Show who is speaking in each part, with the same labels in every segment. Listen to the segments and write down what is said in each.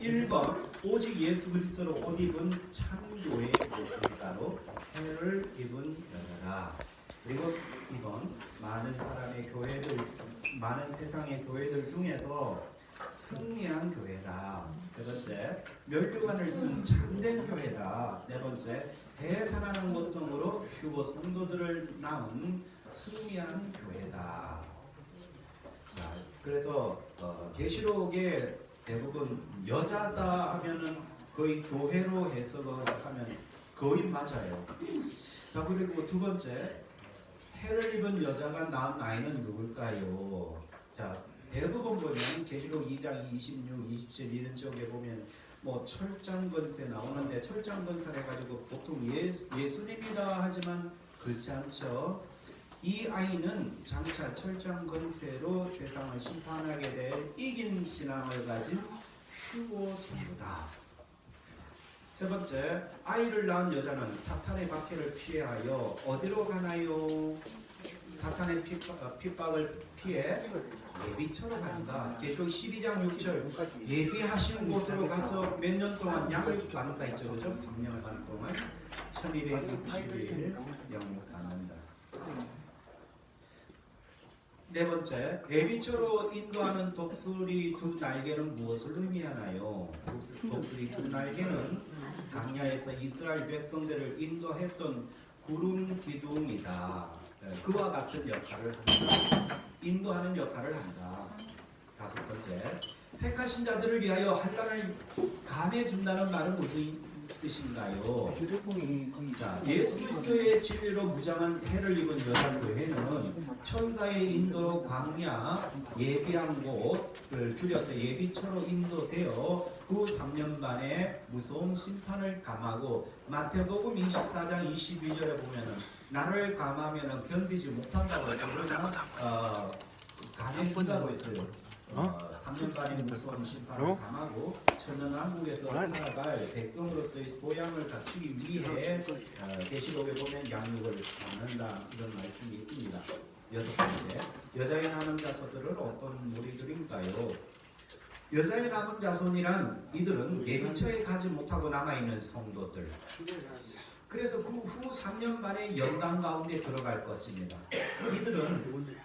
Speaker 1: 1번 오직 예수 그리스도로 옷 입은 참교회의 모습이 따로 해를 입은 여자라. 그리고 2번 많은 세상의 교회들 중에서 승리한 교회다. 세 번째, 면류관을 쓴 참된 교회다. 네 번째, 해산하는 것 등으로 휴거 성도들을 낳은 승리한 교회다. 자, 그래서 계시록에 대부분 여자다 하면은 거의 교회로 해석을 하면 거의 맞아요. 자, 그리고 두 번째, 해를 입은 여자가 낳은 아이는 누굴까요? 자, 대부분 보면 계시록 2장 26, 27 이런 쪽에 보면 뭐 철장건세 나오는데 철장건세 해가지고 보통 예수님이다 하지만 그렇지 않죠. 이 아이는 장차 철장건세로 세상을 심판하게 될 이긴 신앙을 가진 휴고 성도다. 세 번째, 아이를 낳은 여자는 사탄의 박해를 피하여 어디로 가나요? 사탄의 핍박을 피해 예비처로 간다. 계시록 12장 6절 예비하신 곳으로 가서 몇 년 동안 양육 받는다 했죠. 그죠? 3년 반 동안 1260일 양육 받는다. 네 번째, 예비처로 인도하는 독수리 두 날개는 무엇을 의미하나요? 독수리 두 날개는 강야에서 이스라엘 백성들을 인도했던 구름 기둥이다. 그와 같은 역할을 한다. 인도하는 역할을 한다. 다섯 번째, 택하신 자들을 위하여 환난을 감해준다는 말은 무슨 뜻인가요? 자, 예수 그리스도의 진리로 무장한 해를 입은 여자 교회는 천사의 인도로 광야 예비한 곳을 줄여서 예비처로 인도되어 후 3년 반의 무서운 심판을 감하고 마태복음 24장 22절에 보면은 나를 감하면 견디지 못한다고 해서 그러나 감해준다고 했어요. 3년 반의 무서운 심판을 감하고 천년왕국에서 살아갈 백성으로서의 소양을 갖추기 위해 계시록에 보면 양육을 받는다 이런 말씀이 있습니다. 여섯 번째, 여자의 남은 자손들은 어떤 무리들인가요? 여자의 남은 자손이란 이들은 예비처에 가지 못하고 남아있는 성도들. 그래서 그 후 3년 반의 영광 가운데 들어갈 것입니다. 이들은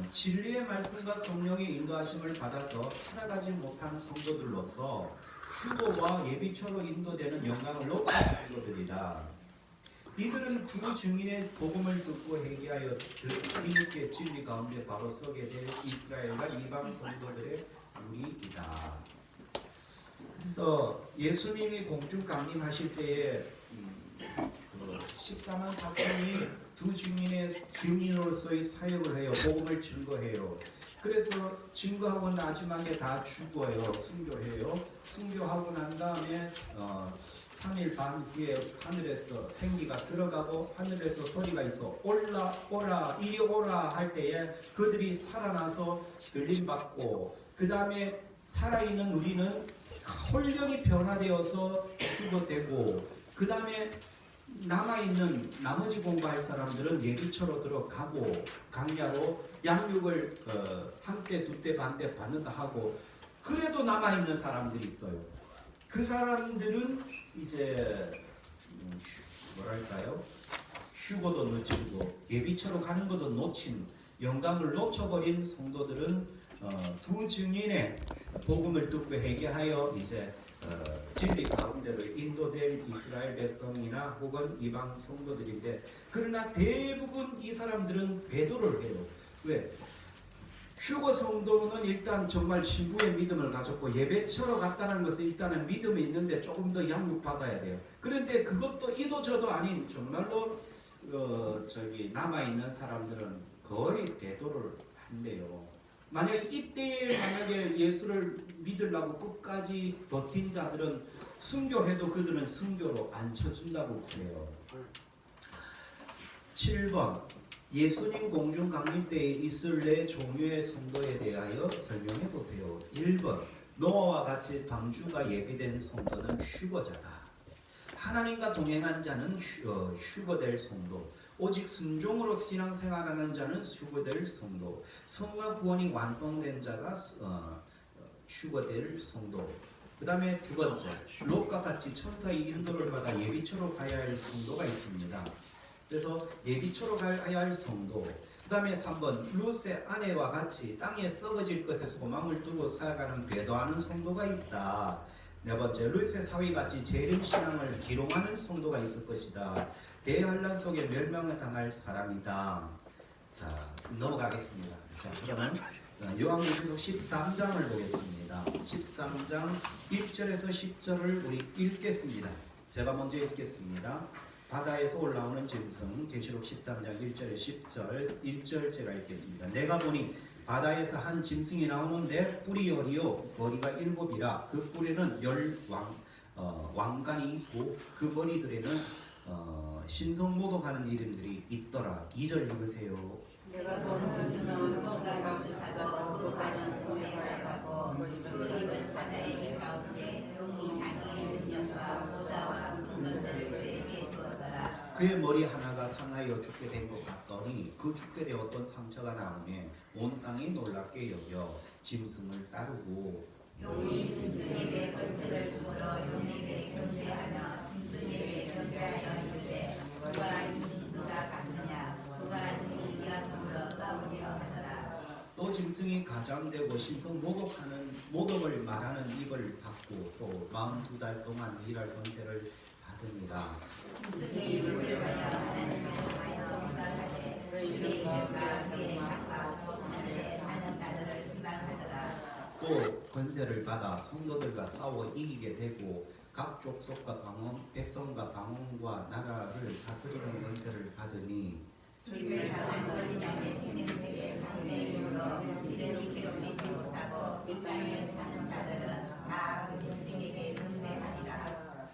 Speaker 1: 진리의 말씀과 성령의 인도하심을 받아서 살아가지 못한 성도들로서 휴거와 예비처로 인도되는 영광을 놓친 성도들이다. 이들은 두 증인의 복음을 듣고 회개하여 뒤늦게 진리 가운데 바로 서게 될 이스라엘과 이방 성도들의 무리이다. 그래서 예수님이 공중 강림하실 때에 14만 4천이 두 증인으로서의 사역을 해요. 복음을 증거해요. 그래서 증거하고 마지막에 다 죽어요. 순교해요. 순교하고 난 다음에 3일 반 후에 하늘에서 생기가 들어가고 하늘에서 소리가 있어 오라 이리 오라 할 때에 그들이 살아나서 들림받고 그 다음에 살아있는 우리는 홀령이 변화되어서 휴거되고 그 다음에 남아있는 나머지 공부할 사람들은 예비처로 들어가고 강야로 양육을 한때 두때 반때 받는다 하고 그래도 남아있는 사람들이 있어요. 그 사람들은 이제 뭐랄까요? 휴거도 놓치고 예비처로 가는 것도 놓친 영광을 놓쳐버린 성도들은 두 증인의 복음을 듣고 회개하여 이제 진리 가운데로 인도될 이스라엘 백성이나 혹은 이방 성도들인데 그러나 대부분 이 사람들은 배도를 해요. 왜? 휴거 성도는 일단 정말 신부의 믿음을 가졌고 예배처로 갔다는 것은 일단은 믿음이 있는데 조금 더 양육받아야 돼요. 그런데 그것도 이도저도 아닌 정말로 남아있는 사람들은 거의 배도를 한대요. 만약에 예수를 믿으려고 끝까지 버틴 자들은 순교해도 그들은 순교로 안 쳐준다고 그래요. 7번 예수님 공중 강림 때에 있을 내 종류의 성도에 대하여 설명해 보세요. 1번 노아와 같이 방주가 예비된 성도는 휴거자다. 하나님과 동행한 자는 휴거될 성도, 오직 순종으로 신앙생활하는 자는 휴거될 성도, 성과 구원이 완성된 자가 휴거될 성도. 그 다음에 두 번째, 롯과 같이 천사의 인도를 받아 예비처로 가야 할 성도가 있습니다. 그래서 예비처로 가야 할 성도. 그 다음에 3번, 롯의 아내와 같이 땅에 썩어질 것에 소망을 두고 살아가는 배도하는 성도가 있다. 네 번째, 롯의 사위같이 재림신앙을 기롱하는 성도가 있을 것이다. 대환란 속에 멸망을 당할 사람이다. 자, 넘어가겠습니다. 자, 그러면 요한계시록 13장을 보겠습니다. 13장 1절에서 10절을 우리 읽겠습니다. 제가 먼저 읽겠습니다. 바다에서 올라오는 짐승, 계시록 13장 1절에 10절, 1절 제가 읽겠습니다. 내가 보니 바다에서 한 짐승이 나오는데 뿔이 열이요 머리가 7이라 그 뿔에는 왕관이 있고 그 머리들에는 신성모독하는 이름들이 있더라. 2절 읽으세요.
Speaker 2: 내가 본 짐승은 똥갈과 비슷하고 그 발은 돌에 밟고 그 입은 사자의 입 가운데 이 자기의 능력과 보좌와 모든 것을 그에게 주었더라.
Speaker 1: 그의 머리 하나가 상하여 죽게 된 것 같더니 그 죽게 되었던 상처가 나오매 온 땅이 놀랍게 여겨 짐승을 따르고
Speaker 2: 용이 짐승에게 권세를 주므로 용에게 경배하며 짐승에게 경배하여 이르되 누가 이 짐승과 같느냐 누가 능히 이와 더불어 싸우리라 하더라.
Speaker 1: 또 짐승이 가장되고 신성 모독을 말하는 입을 받고 또 42달 동안 일할 권세를 받으니라.
Speaker 2: 짐승의 입을 물려하여 하나님을 향하여 비방하되 그의 이름과 그의 장과 또 하늘에 사는 자들을 비방하더라.
Speaker 1: 또 권세를 받아 성도들과 싸워 이기게 되고 각 족속과 방언, 백성과 방언과 나라를 다스리는 권세를 받으니
Speaker 2: 주를 당한 어린양의 생명책에 상세의 이름으로 이름이 기록되지 못하고 이 땅에 사는 자들은 다 그 짐승에게 경배하리라.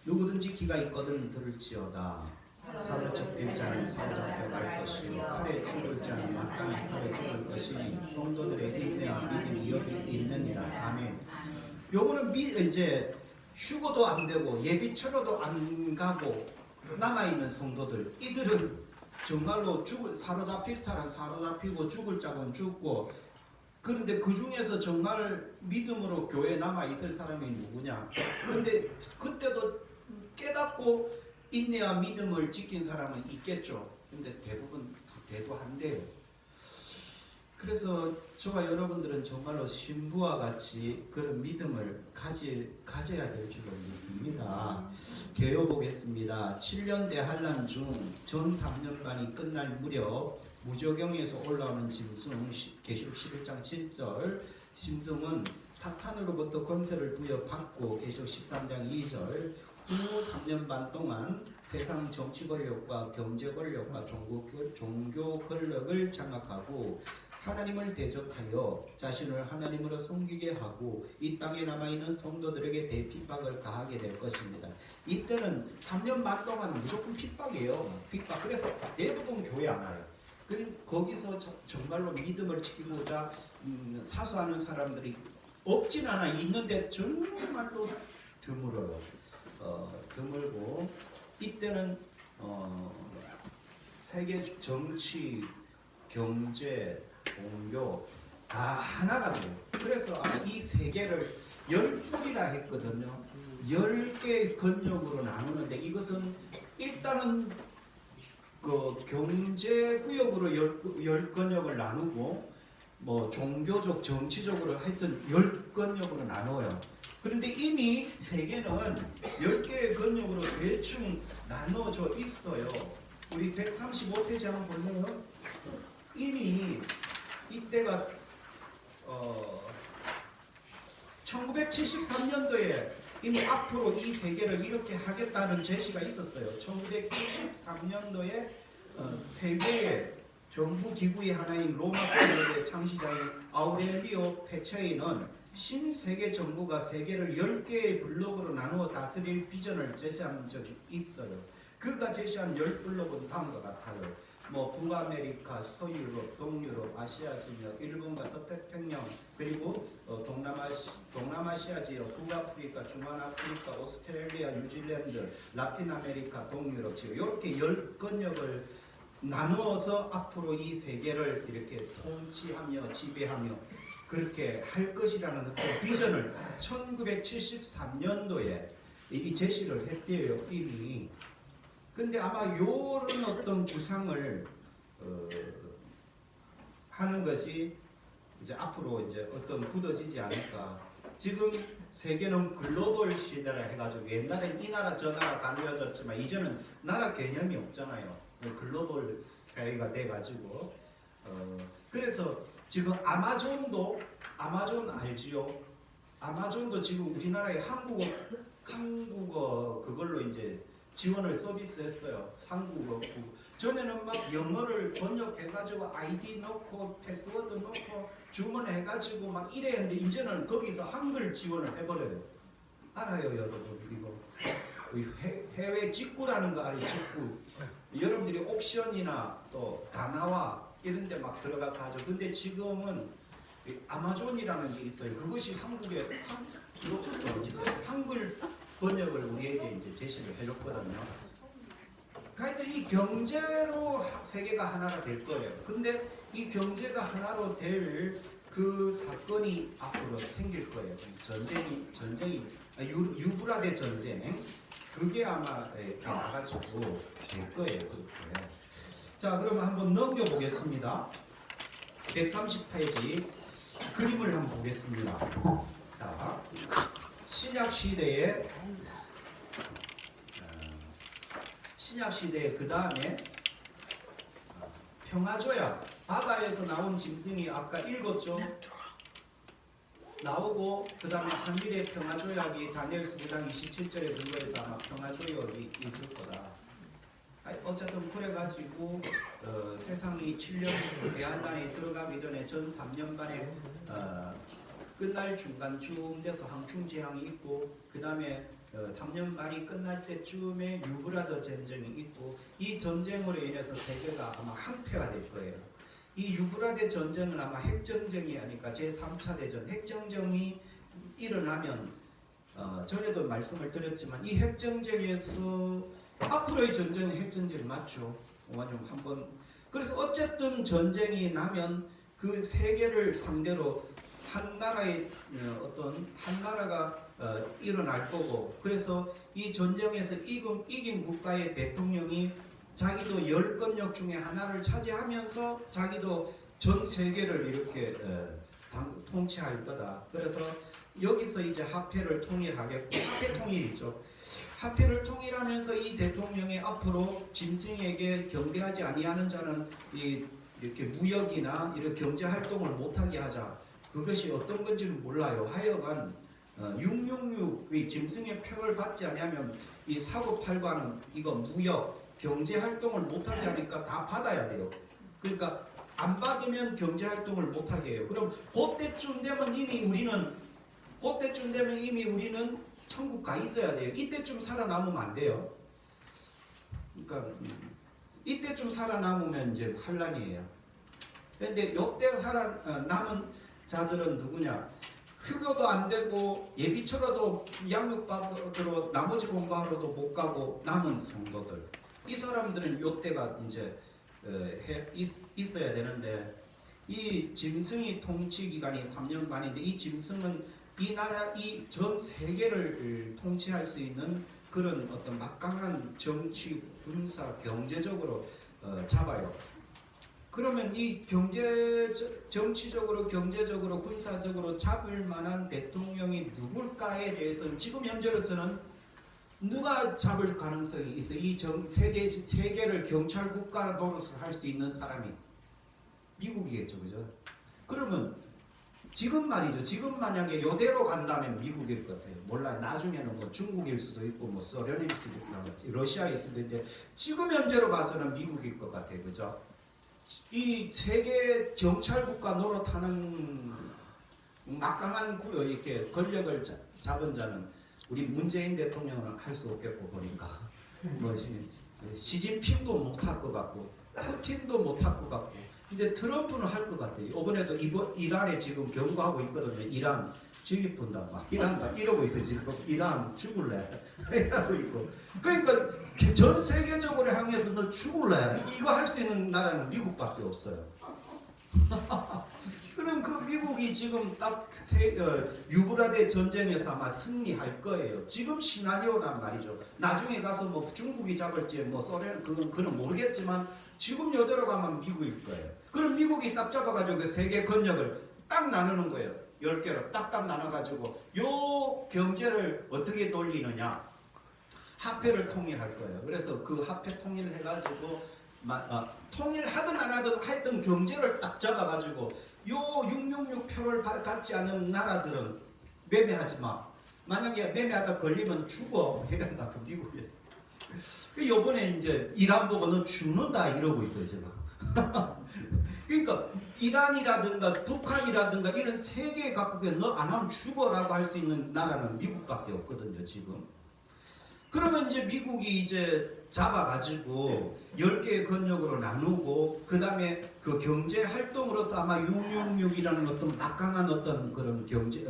Speaker 1: 누구든지 귀가 있거든 들을지어다. 사로잡힐 자는 사로잡혀 갈 것이요 칼에 죽을 자는 마땅히 칼에 죽을 것이니 성도들의 인내와 믿음이 여기 있느니라. 아멘. 요거는 이제 휴고도 안 되고 예비처로도 안 가고 남아있는 성도들, 이들은 정말로 사로잡힐 자는 사로잡히고 죽을 자는 죽고, 그런데 그 중에서 정말 믿음으로 교회에 남아있을 사람이 누구냐? 근데 그때도 깨닫고 인내와 믿음을 지킨 사람은 있겠죠. 근데 대부분 대도한대요. 그래서 저와 여러분들은 정말로 신부와 같이 그런 믿음을 가져야 될 줄로 믿습니다. 개요 보겠습니다. 7년 대환란 중 전 3년반이 끝날 무렵 무저경에서 올라오는 짐승, 계시록 11장 7절, 짐승은 사탄으로부터 권세를 부여받고 계시록 13장 2절, 후 3년 반 동안 세상 정치 권력과 경제 권력과 종교 권력을 장악하고 하나님을 대적하여 자신을 하나님으로 섬기게 하고 이 땅에 남아있는 성도들에게 대핍박을 가하게 될 것입니다. 이때는 3년 반 동안은 무조건 핍박이에요. 핍박. 그래서 대부분 교회 안 와요. 거기서 정말로 믿음을 지키고자 사수하는 사람들이 없진 않아 있는데 정말로 드물어요. 드물고 이때는 세계 정치, 경제, 종교 다 하나가 돼요. 그래서 이 세계를 10뿔이라 했거든요. 10개의 권력으로 나누는데 이것은 일단은 그 경제구역으로 10권역을 나누고 뭐 종교적, 정치적으로 하여튼 10권역으로 나눠요. 그런데 이미 세계는 10개의 권역으로 대충 나눠져 있어요. 우리 135페이지 한번 볼래요? 이미 이때가 1973년도에 이미 앞으로 이 세계를 이렇게 하겠다는 제시가 있었어요. 1973년도에 세계의 정부 기구의 하나인 로마帝国의 창시자인 아우렐리오 페체이는 신세계 정부가 세계를 10개의 블록으로 나누어 다스릴 비전을 제시한 적이 있어요. 그가 제시한 10블록은 다음과 같아요. 뭐 북아메리카, 서유럽, 동유럽, 아시아 지역, 일본과 서태평양, 그리고 동남아시아 지역, 북아프리카, 중앙아프리카, 오스트레일리아, 뉴질랜드, 라틴아메리카, 동유럽 지역, 이렇게 10권역을 나누어서 앞으로 이 세계를 이렇게 통치하며 지배하며 그렇게 할 것이라는 어떤 비전을 1973년도에 이 제시를 했대요 이미. 근데 아마 요런 어떤 구상을 하는 것이 이제 앞으로 이제 어떤 굳어지지 않을까. 지금 세계는 글로벌 시대라 해가지고 옛날엔 이 나라 저 나라 나뉘어졌지만 이제는 나라 개념이 없잖아요. 글로벌 사회가 돼가지고 그래서 지금 아마존 알지요? 아마존도 지금 우리나라에 한국어 그걸로 이제 지원을 서비스했어요. 한국어. 전에는 막 영어를 번역해가지고 아이디 넣고 패스워드 넣고 주문해가지고 막 이래 했는데 이제는 거기서 한글 지원을 해버려요. 알아요 여러분 이거? 해외 직구라는 거 알아요? 직구. 여러분들이 옵션이나 또 다나와 이런 데 막 들어가서 하죠. 근데 지금은 아마존이라는 게 있어요. 그것이 한국에 한글 번역을 우리에게 이제 제시를 해줬거든요. 하여튼 이 경제로 세계가 하나가 될 거예요. 근데 이 경제가 하나로 될 그 사건이 앞으로 생길 거예요. 전쟁이 유브라데 전쟁 그게 아마 나가지고 될 거예요. 그렇게. 자, 그러면 한번 넘겨보겠습니다. 130페이지 그림을 한번 보겠습니다. 자, 신약 시대에 그 다음에 평화조약 바다에서 나온 짐승이 아까 읽었죠. 나오고 그 다음에 한일의 평화조약이 다니엘서 9장 27절에 근거해서 아마 평화조약이 있을 거다. 어쨌든 그래가지고 세상이 7년 대한란에 들어가기 전에 전 3년간에 끝날 중간쯤 돼서 항충제항이 있고 그 다음에 3년 반이 끝날 때쯤에 유브라데 전쟁이 있고 이 전쟁으로 인해서 세계가 아마 항폐가 될 거예요. 이 유브라데 전쟁은 아마 핵전쟁이 아닐까. 제3차 대전 핵전쟁이 일어나면 전에도 말씀을 드렸지만 이 핵전쟁에서 앞으로의 전쟁은 핵전쟁 맞죠? 원님 한번 그래서 어쨌든 전쟁이 나면 그 세계를 상대로 한 나라의 한 나라가 일어날 거고 그래서 이 전쟁에서 이긴 국가의 대통령이 자기도 10권력 중에 하나를 차지하면서 자기도 전 세계를 이렇게 통치할 거다. 그래서 여기서 이제 화폐를 통일하겠고 화폐 통일이죠. 화폐를 통일하면서 이 대통령이 앞으로 짐승에게 경배하지 아니하는 자는 이렇게 무역이나 이런 경제 활동을 못하게 하자. 그것이 어떤 건지는 몰라요. 하여간 666의 짐승의 표를 받지 않으면 이 사고팔과는 이거 무역 경제 활동을 못하게 하니까 다 받아야 돼요. 그러니까 안 받으면 경제 활동을 못하게 해요. 그럼 그때쯤 되면 이미 우리는 천국 가 있어야 돼요. 이때쯤 살아남으면 안 돼요. 그러니까 이때쯤 살아남으면 이제 환란이에요. 근데 요때 살아남은 자들은 누구냐? 휴교도 안 되고 예비처로도 양육받으러 나머지 공부하러도 못 가고 남은 성도들. 이 사람들은 요때가 이제 있어야 되는데 이 짐승이 통치 기간이 3년 반인데 이 짐승은 이 나라 이 전 세계를 통치할 수 있는 그런 어떤 막강한 정치, 군사, 경제적으로 잡아요. 그러면 이 정치적으로, 경제적으로, 군사적으로 잡을 만한 대통령이 누굴까에 대해서는 지금 현재로서는 누가 잡을 가능성이 있어요? 이 세계를 경찰 국가 노릇을 할 수 있는 사람이 미국이겠죠, 그죠? 그러면 지금 말이죠. 지금 만약에 요대로 간다면 미국일 것 같아요. 몰라. 나중에는 뭐 중국일 수도 있고 뭐 소련일 수도 있고 러시아일 수도 있는데 지금 현재로 봐서는 미국일 것 같아요, 그죠? 이 세계 경찰 국가 노릇하는 막강한 이렇게 권력을 잡은 자는 우리 문재인 대통령은 할 수 없겠고 보니까 뭐 시진핑도 못할 것 같고 푸틴도 못할 것 같고 근데 트럼프는 할 것 같아요. 이번에도 이란에 지금 경고하고 있거든요. 이란 죽이푼다 막 이러고 있어요. 지금 이란 죽을래 이러고 있고 그러니까 전 세계적으로 향해서 너 죽을래 이거 할 수 있는 나라는 미국밖에 없어요. 그러면 그러면 그 미국이 지금 딱 유브라데 전쟁에서 아마 승리할 거예요. 지금 시나리오란 말이죠. 나중에 가서 뭐 중국이 잡을지 뭐 소련 그건 모르겠지만 지금 여대로 가면 미국일 거예요. 그럼 미국이 딱 잡아가지고 그 세계 권력을 딱 나누는 거예요. 10개로 딱딱 나눠가지고 요 경제를 어떻게 돌리느냐. 화폐를 통일할 거예요. 그래서 그 화폐 통일해가지고 통일하든 안 하든 하여튼 경제를 딱 잡아가지고 요 666표를 갖지 않은 나라들은 매매하지 마. 만약에 매매하다 걸리면 죽어. 이런다. 그 미국에서. 요번에 이제 이란 보고 너 죽는다 이러고 있어요 지금. 그러니까 이란이라든가 북한이라든가 이런 세계 각국에 너 안 하면 죽어라고 할 수 있는 나라는 미국밖에 없거든요 지금. 그러면 이제 미국이 이제 잡아가지고 10개의 권력으로 나누고 그 다음에 그 경제 활동으로서 아마 666이라는 어떤 막강한 어떤 그런 경제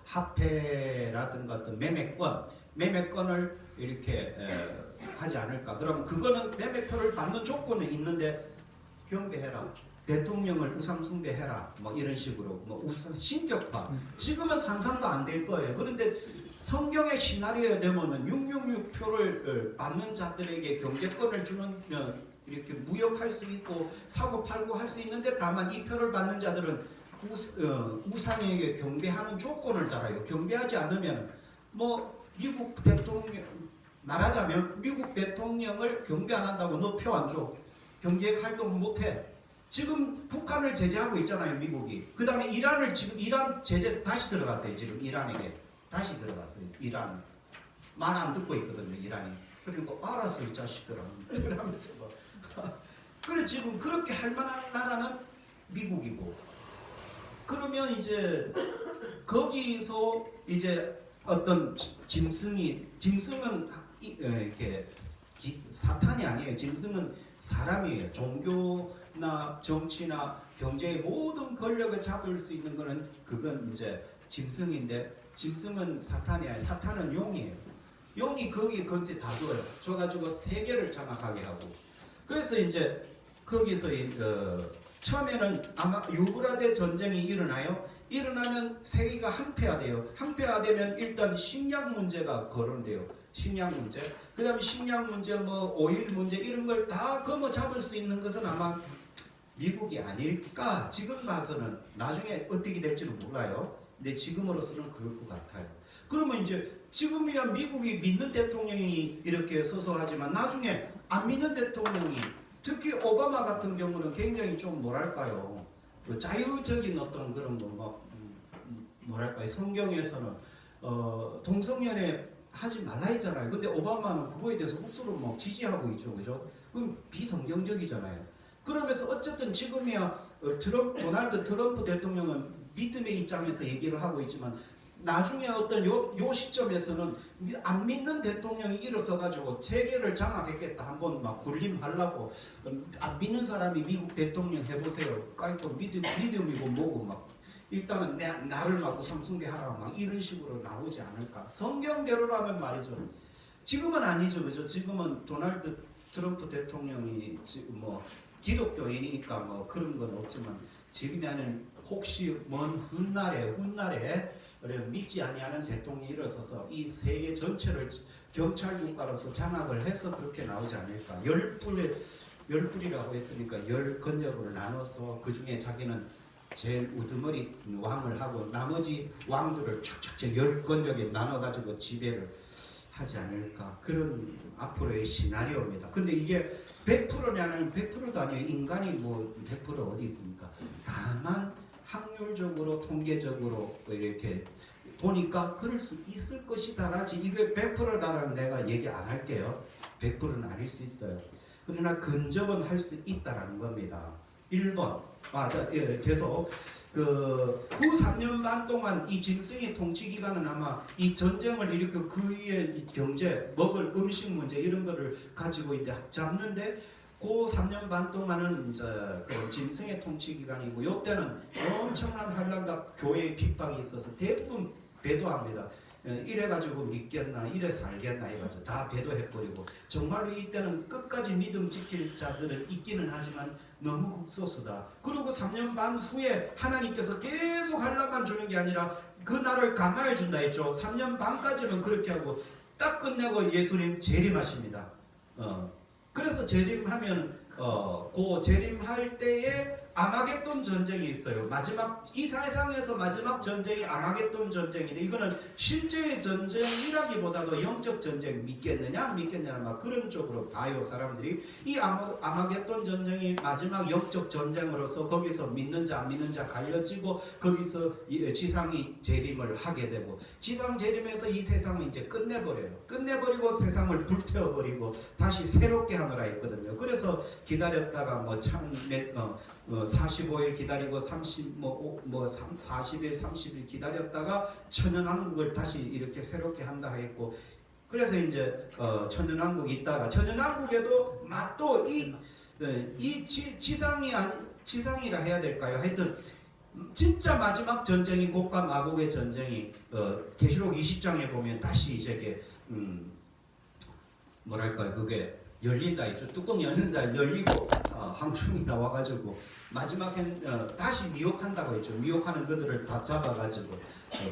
Speaker 1: 화폐라든가 어떤 매매권을 이렇게 하지 않을까. 그러면 그거는 매매표를 받는 조건이 있는데 경배해라. 대통령을 우상숭배해라. 뭐 이런 식으로 뭐 신격화. 지금은 상상도 안 될 거예요. 그런데 성경의 시나리오에 되면은 666표를 받는 자들에게 경제권을 주는 이렇게 무역할 수 있고 사고 팔고 할 수 있는데 다만 이 표를 받는 자들은 우상에게 경배하는 조건을 달아요. 경배하지 않으면 뭐 미국 대통령 말하자면 미국 대통령을 경배 안 한다고 너 표 안 줘. 경제 활동 못 해. 지금 북한을 제재하고 있잖아요 미국이. 그 다음에 이란을 지금 이란 제재 다시 들어갔어요. 지금 이란에게 다시 들어갔어요. 이란 말 안 듣고 있거든요 이란이. 그리고 알았어 이 자식들아 그러면서 뭐 그래 지금 그렇게 할 만한 나라는 미국이고. 그러면 이제 거기서 이제 어떤 짐승은 이렇게 사탄이 아니에요. 짐승은 사람이에요. 종교나 정치나 경제의 모든 권력을 잡을 수 있는 거는 그건 이제 짐승인데 짐승은 사탄이 아니에요. 사탄은 용이에요. 용이 거기에 건세 다 줘요. 줘가지고 세계를 장악하게 하고. 그래서 이제 거기서 처음에는 아마 유브라데 전쟁이 일어나요. 일어나면 세계가 항폐화돼요. 항폐화되면 일단 식량 문제가 거론돼요. 식량 문제. 그 다음에 식량 문제, 뭐 오일 문제 이런 걸 다 거머 잡을 수 있는 것은 아마 미국이 아닐까. 지금 봐서는 나중에 어떻게 될지는 몰라요. 근데 지금으로서는 그럴 것 같아요. 그러면 이제 지금이야 미국이 믿는 대통령이 이렇게 서서 하지만 나중에 안 믿는 대통령이 특히 오바마 같은 경우는 굉장히 좀 뭐랄까요. 그 자유적인 어떤 그런 뭐랄까요. 성경에서는 동성연애 하지 말라 했잖아요. 근데 오바마는 그거에 대해서 흡수로 막 지지하고 있죠. 그죠? 그럼 비성경적이잖아요. 그러면서 어쨌든 지금이야 도널드 트럼프 대통령은 믿음의 입장에서 얘기를 하고 있지만 나중에 어떤 요 시점에서는 안 믿는 대통령이 일어서가지고 세계를 장악했겠다. 한번 막 군림하려고 안 믿는 사람이 미국 대통령 해보세요. 그러니까 믿음이고 뭐고 막 일단은 나를 막 우상숭배하라 막 이런 식으로 나오지 않을까. 성경대로라면 말이죠. 지금은 아니죠, 그죠? 지금은 도널드 트럼프 대통령이 지금 뭐 기독교인이니까 뭐 그런 건 없지만 지금이 아닌 혹시 먼 훗날에 믿지 아니하는 대통령이 일어서서 이 세계 전체를 경찰 국가로서 장악을 해서 그렇게 나오지 않을까. 열불이라고 했으니까 열 권력을 나눠서 그 중에 자기는 제일 우두머리 왕을 하고 나머지 왕들을 착착착 열 권력에 나눠가지고 지배를 하지 않을까. 그런 앞으로의 시나리오입니다. 근데 이게 100%냐는 100%도 아니에요. 인간이 뭐 100% 어디 있습니까? 다만 확률적으로 통계적으로 이렇게 보니까 그럴 수 있을 것이다라지 이게 100%다라는 내가 얘기 안 할게요. 100%는 아닐 수 있어요. 그러나 근접은 할 수 있다라는 겁니다. 1번 계속 후 3년 반 동안 이 짐승의 통치 기간은 아마 이 전쟁을 일으켜 그 위에 경제, 먹을 음식 문제 이런 거를 가지고 이제 잡는데 그 3년 반 동안은 이제 그 짐승의 통치 기간이고 이때는 엄청난 환란과 교회의 핍박이 있어서 대부분 배도합니다. 이래가지고 믿겠나 이래 살겠나 해가지고 다 배도해버리고 정말로 이때는 끝까지 믿음 지킬 자들은 있기는 하지만 너무 극소수다. 그리고 3년 반 후에 하나님께서 계속 한란만 주는 게 아니라 그 날을 감화해 준다 했죠. 3년 반까지는 그렇게 하고 딱 끝내고 예수님 재림하십니다. 그래서 재림하면 그 재림할 때에 아마겟돈 전쟁이 있어요. 마지막 이 세상에서 마지막 전쟁이 아마겟돈 전쟁인데 이거는 실제의 전쟁이라기보다도 영적 전쟁 믿겠느냐 안 믿겠느냐 막 그런 쪽으로 봐요. 사람들이 이 아마겟돈 전쟁이 마지막 영적 전쟁으로서 거기서 믿는 자 안 믿는 자 갈려지고 거기서 지상이 재림을 하게 되고 지상 재림에서 이 세상을 이제 끝내버리고 세상을 불태워버리고 다시 새롭게 하느라 했거든요. 그래서 기다렸다가 45일 기다리고 40일 30일 기다렸다가 천연왕국을 다시 이렇게 새롭게 한다 했고 그래서 이제 천연왕국이 있다가 천연왕국에도 막 또 이 지상이라 해야 될까요? 하여튼 진짜 마지막 전쟁이 곡과 마곡의 전쟁이 계시록 20장에 보면 다시 이제 뭐랄까요? 그게 열린다 했죠. 뚜껑 열린다 열리고 항충이 나와가지고 마지막엔 다시 미혹한다고 했죠. 미혹하는 그들을 다 잡아가지고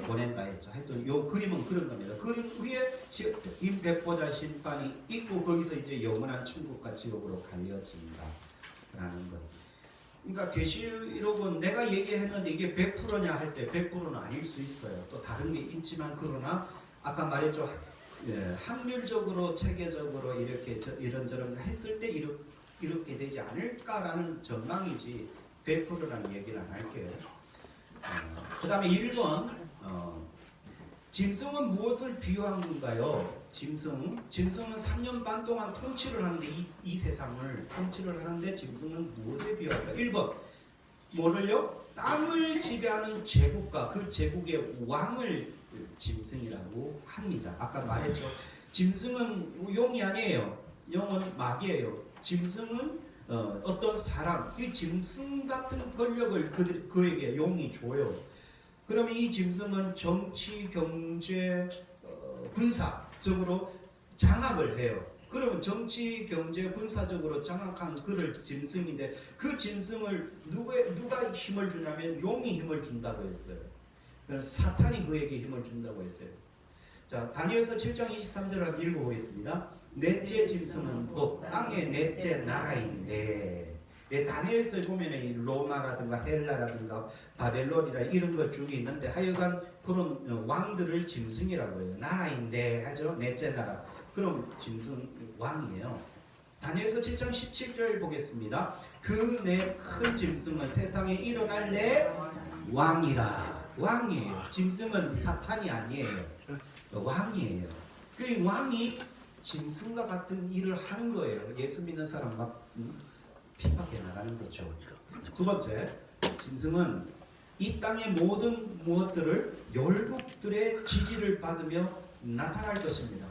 Speaker 1: 보낸다 했죠. 하여튼 요 그림은 그런 겁니다. 그림 위에 임백보자 심판이 있고 거기서 이제 영원한 천국과 지옥으로 갈려진다 라는 것. 그러니까 계시록은 내가 얘기했는데 이게 100%냐 할 때 100%는 아닐 수 있어요. 또 다른 게 있지만 그러나 아까 말했죠. 학률적으로 체계적으로 이렇게 이런저런 했을 때 이렇게 되지 않을까라는 전망이지 100%라는 얘기는 안 할게요. 그 다음에 1번 짐승은 무엇을 비유한 건가요? 짐승은 3년 반 동안 통치를 하는데 이 세상을 통치를 하는데 짐승은 무엇에 비유할까? 1번 뭐를요? 땅을 지배하는 제국과 그 제국의 왕을 짐승이라고 합니다. 아까 말했죠. 짐승은 용이 아니에요. 용은 마귀예요. 짐승은 어떤 사람, 이 짐승 같은 권력을 그에게 용이 줘요. 그러면 이 짐승은 정치, 경제, 군사적으로 장악을 해요. 그러면 정치, 경제, 군사적으로 장악한 그를 짐승인데 그 짐승을 누가 힘을 주냐면 용이 힘을 준다고 했어요. 사탄이 그에게 힘을 준다고 했어요. 자, 다니엘서 7장 23절을 한번 읽어보겠습니다. 넷째 짐승은 곧 땅의 넷째 나라인데 다니엘서에 보면 로마라든가 헬라라든가 바벨론이라 이런 것 중에 있는데 하여간 그런 왕들을 짐승이라고 해요. 나라인데 하죠. 넷째 나라. 그럼 짐승 왕이에요. 다니엘서 7장 17절 보겠습니다. 그 내 큰 짐승은 세상에 일어날 내 왕이라. 왕이에요. 짐승은 사탄이 아니에요. 왕이에요. 그 왕이 짐승과 같은 일을 하는 거예요. 예수 믿는 사람 막 핍박해 나가는 거죠. 두 번째, 짐승은 이 땅의 모든 무엇들을 열국들의 지지를 받으며 나타날 것입니다.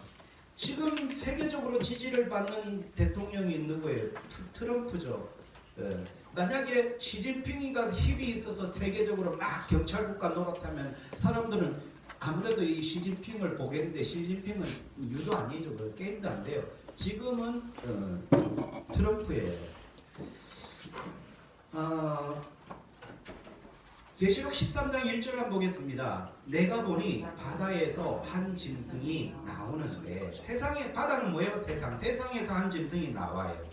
Speaker 1: 지금 세계적으로 지지를 받는 대통령이 누구예요? 트럼프죠. 만약에 시진핑이가 힘이 있어서 세계적으로 막 경찰국가 노릇하면 사람들은 아무래도 이 시진핑을 보겠는데 시진핑은 유도 아니죠. 게임도 안 돼요. 지금은 트럼프예요. 계시록 13장 1절 한번 보겠습니다. 내가 보니 바다에서 한 짐승이 나오는데 세상에 바다는 뭐예요? 세상에서 한 짐승이 나와요.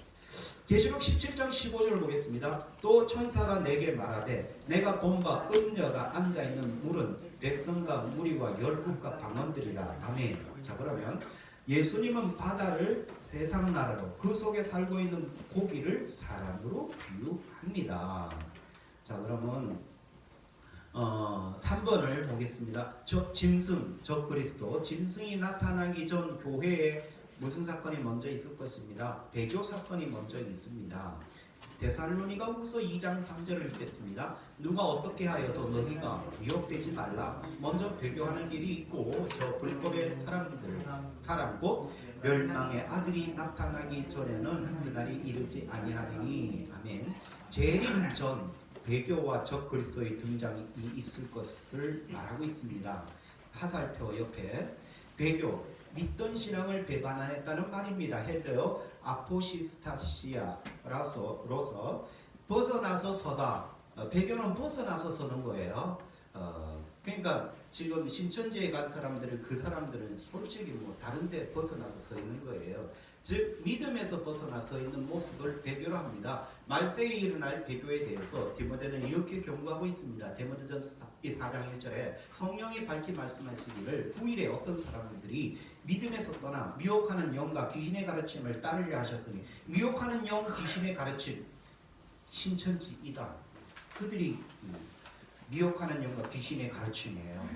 Speaker 1: 계시록 17장 15절을 보겠습니다. 또 천사가 내게 말하되 내가 본 바 음녀가 앉아있는 물은 백성과 무리와 열국과 방언들이라. 아멘. 자, 그러면 예수님은 바다를 세상 나라로 그 속에 살고 있는 고기를 사람으로 비유합니다. 자, 그러면 3번을 보겠습니다. 짐승, 그리스도. 짐승이 나타나기 전 교회에 무슨 사건이 먼저 있을 것입니다. 배교 사건이 먼저 있습니다. 데살로니가 후서 2장 3절을 읽겠습니다. 누가 어떻게 하여도 너희가 미혹되지 말라. 먼저 배교하는 일이 있고 저 불법의 사람 곧 멸망의 아들이 나타나기 전에는 그날이 이르지 아니하리니. 아멘. 재림 전 배교와 적그리스도의 등장이 있을 것을 말하고 있습니다. 화살표 옆에 배교, 믿던 신앙을 배반했다는 말입니다. 헬레어 아포시스타시아로서 벗어나서 서다. 배교는 벗어나서 서는 거예요. 그러니까 지금 신천지에 간 사람들은 그 사람들은 솔직히 뭐 다른 데 벗어나서 서 있는 거예요. 즉 믿음에서 벗어나 서 있는 모습을 배교로 합니다. 말세에 일어날 배교에 대해서 디모데는 이렇게 경고하고 있습니다. 디모데전서 4장 1절에 성령이 밝히 말씀하시기를 후일에 어떤 사람들이 믿음에서 떠나 미혹하는 영과 귀신의 가르침을 따르려 하셨으니, 미혹하는 영, 귀신의 가르침, 신천지 이단, 그들이 미혹하는 영과 귀신의 가르침이에요.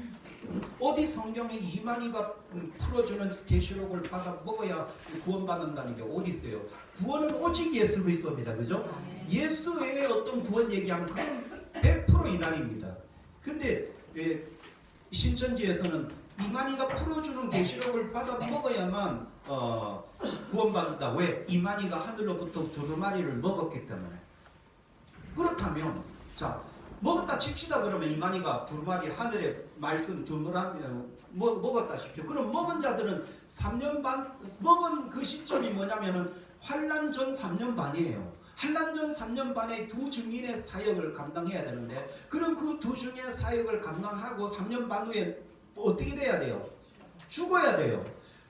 Speaker 1: 어디 성경에 이만희가 풀어주는 계시록을 받아 먹어야 구원받는다는 게 어디 있어요? 구원은 오직 예수 그리스도입니다. 그죠? 예수 외에 어떤 구원 얘기하면 그건 100% 이단입니다. 근데 신천지에서는 이만희가 풀어주는 계시록을 받아 먹어야만 구원받는다. 왜? 이만희가 하늘로부터 두루마리를 먹었기 때문에. 그렇다면 자, 먹었다 칩시다. 그러면 이만희가 두루마리 하늘에 말씀 두루마리 먹었다 칩시다. 그럼 먹은 자들은 3년 반 먹은 그 시점이 뭐냐면은 환란 전 3년 반이에요. 환란 전 3년 반에 두 증인의 사역을 감당해야 되는데, 그럼 그 두 증인의 사역을 감당하고 3년 반 후에 어떻게 돼야 돼요? 죽어야 돼요.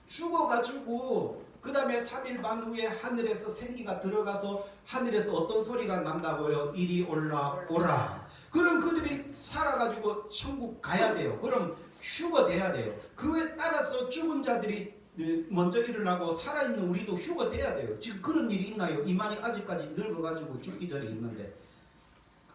Speaker 1: 죽어가지고 그 다음에 3일 반 후에 하늘에서 생기가 들어가서 하늘에서 어떤 소리가 난다고요? 이리 올라오라. 그럼 그들이 살아가지고 천국 가야 돼요. 그럼 휴거돼야 돼요. 그에 따라서 죽은 자들이 먼저 일어나고 살아있는 우리도 휴거돼야 돼요. 지금 그런 일이 있나요? 이만희 아직까지 늙어가지고 죽기 전에 있는데.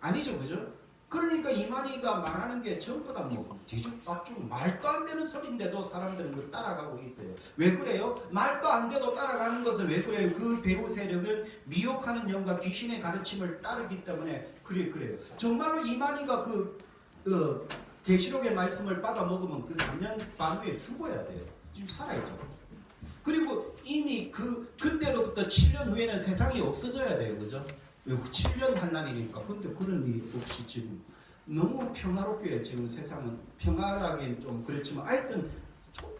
Speaker 1: 아니죠, 그죠? 그러니까 이만희가 말하는 게 전부 다 뭐 뒤죽박죽 말도 안 되는 소리인데도 사람들은 그 따라가고 있어요. 왜 그래요? 말도 안 돼도 따라가는 것은 왜 그래요? 그 배후 세력은 미혹하는 영과 귀신의 가르침을 따르기 때문에 그래요. 정말로 이만희가 그 계시록의 말씀을 받아 먹으면 그 3년 반 후에 죽어야 돼요. 지금 살아있죠. 그리고 이미 그때로부터 7년 후에는 세상이 없어져야 돼요. 그죠? 7년 환란이니까. 근데 그런 일이 없이 지금 너무 평화롭게 지금 세상은, 평화라기엔 좀 그렇지만 하여튼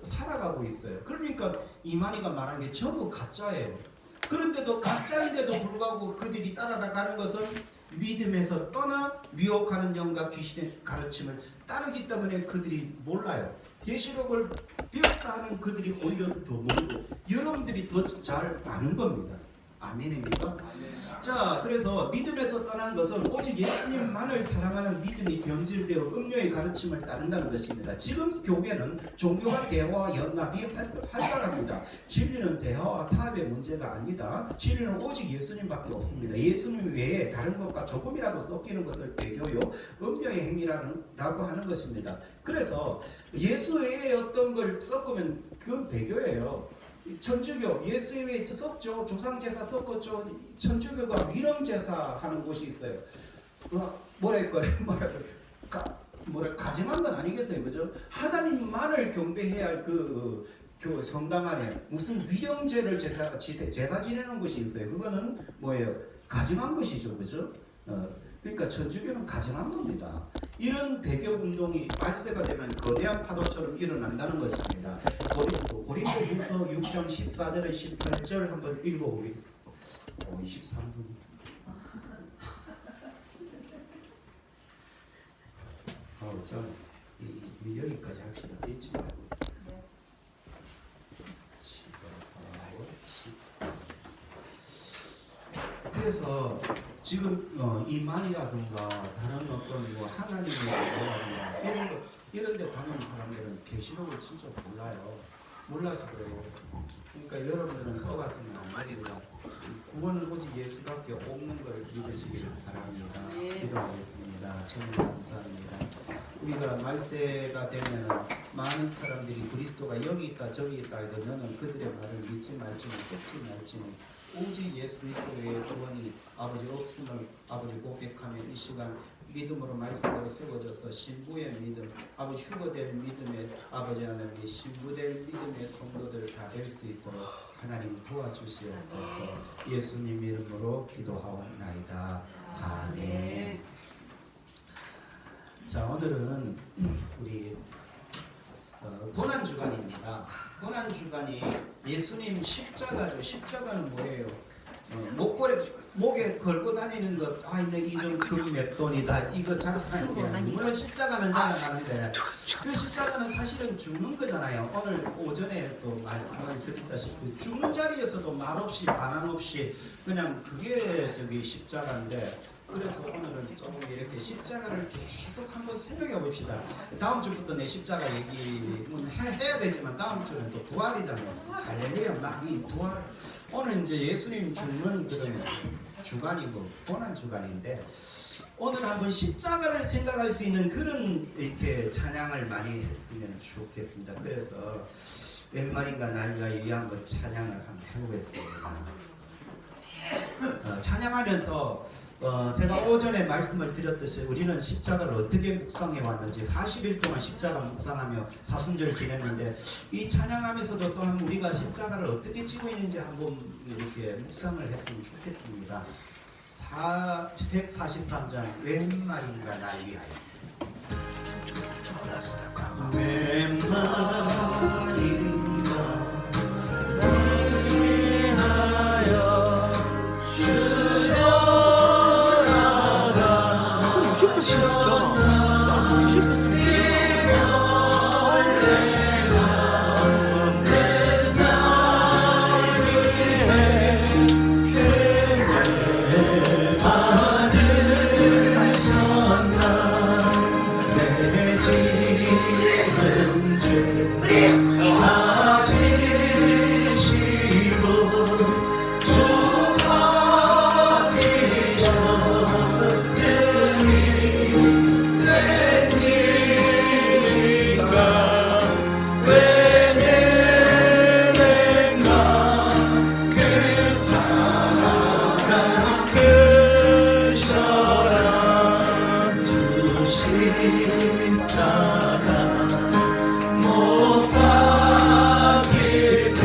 Speaker 1: 살아가고 있어요. 그러니까 이만희가 말한 게 전부 가짜예요. 그런데도 가짜인데도 불구하고 그들이 따라가는 것은 믿음에서 떠나 미혹하는 영과 귀신의 가르침을 따르기 때문에 그들이 몰라요. 계시록을 배웠다 하는 그들이 오히려 더 모르고 여러분들이 더 잘 아는 겁니다. 아멘입니까? 자, 그래서 믿음에서 떠난 것은 오직 예수님만을 사랑하는 믿음이 변질되어 음료의 가르침을 따른다는 것입니다. 지금 교회는 종교 간 대화와 연합이 활발합니다. 진리는 대화와 타협의 문제가 아니다. 진리는 오직 예수님밖에 없습니다. 예수님 외에 다른 것과 조금이라도 섞이는 것을 배교요, 음료의 행위라고 하는 것입니다. 그래서 예수 외에 어떤 걸 섞으면 그건 배교예요. 천주교, 예수님이 섞죠. 조상제사 섞었죠. 천주교가 위령제사 하는 곳이 있어요. 가증한 건 아니겠어요. 그죠? 하나님만을 경배해야 할 그 성당 안에 무슨 위령제를 제사 지내는 곳이 있어요. 그거는 뭐예요? 가증한 것이죠. 그죠? 그러니까 천주교는 가증한 겁니다. 이런 배교 운동이 말세가 되면 거대한 파도처럼 일어난다는 것입니다. 고린도후서 6장 14절에 18절 한번 읽어보겠습니다. 23분. 여기까지 합시다. 잊지 말고. 그래서 지금 이만이라든가 다른 어떤 뭐 하나님의 뭐라든가 이런 데 다니는 사람들은 계시록을 진짜 몰라요. 몰라서 그래요. 그러니까 여러분들은 써가서는 안 됩니다. 구원은 오직 예수밖에 없는 걸 믿으시기를 바랍니다. 기도하겠습니다. 주님 감사합니다. 우리가 말세가 되면 많은 사람들이 그리스도가 여기 있다 저기 있다 해도 너는 그들의 말을 믿지 말지는 썩지 말지는 오직 예수 그리스도의 구원이 아버지 없음을 아버지 고백하며 이 시간 믿음으로 말씀으로 세워져서 신부의 믿음, 아버지 휴거될 믿음의 아버지 하나님의 신부될 믿음의 성도들 다 될 수 있도록 하나님 도와주시옵소서. 예수님 이름으로 기도하옵나이다. 아멘. 자, 오늘은 우리 고난주간입니다. 고난주간이 예수님 십자가죠. 십자가는 뭐예요? 목에 걸고 다니는 것, 내 이전 금 몇 돈이다, 이거 자랑하는 게 아니에요. 물론 십자가는 자랑하는데 그 십자가는 사실은 죽는 거잖아요. 오늘 오전에 또 말씀을 드렸다시피 죽는 자리에서도 말없이 반항 없이 그냥 그게 십자가인데, 그래서 오늘은 조금 이렇게 십자가를 계속 한번 생각해 봅시다. 다음 주부터 내 십자가 얘기는 해야 되지만 다음 주는 또 부활이잖아요. 할렐루야. 이 부활. 오늘 이제 예수님 죽는 그런 주간이고 고난 주간인데, 오늘 한번 십자가를 생각할 수 있는 그런 이렇게 찬양을 많이 했으면 좋겠습니다. 그래서 웬말인가 날 위하여 이 한번 찬양을 한번 해보겠습니다. 찬양하면서 제가 오전에 말씀을 드렸듯이 우리는 십자가를 어떻게 묵상해 왔는지 40일 동안 십자가 묵상하며 사순절 지냈는데, 이 찬양하면서도 또한 우리가 십자가를 어떻게 지고 있는지 한번 이렇게 묵상을 했으면 좋겠습니다. 143장 웬 말인가 날 위하여. 웬 말인가 못 박힐 때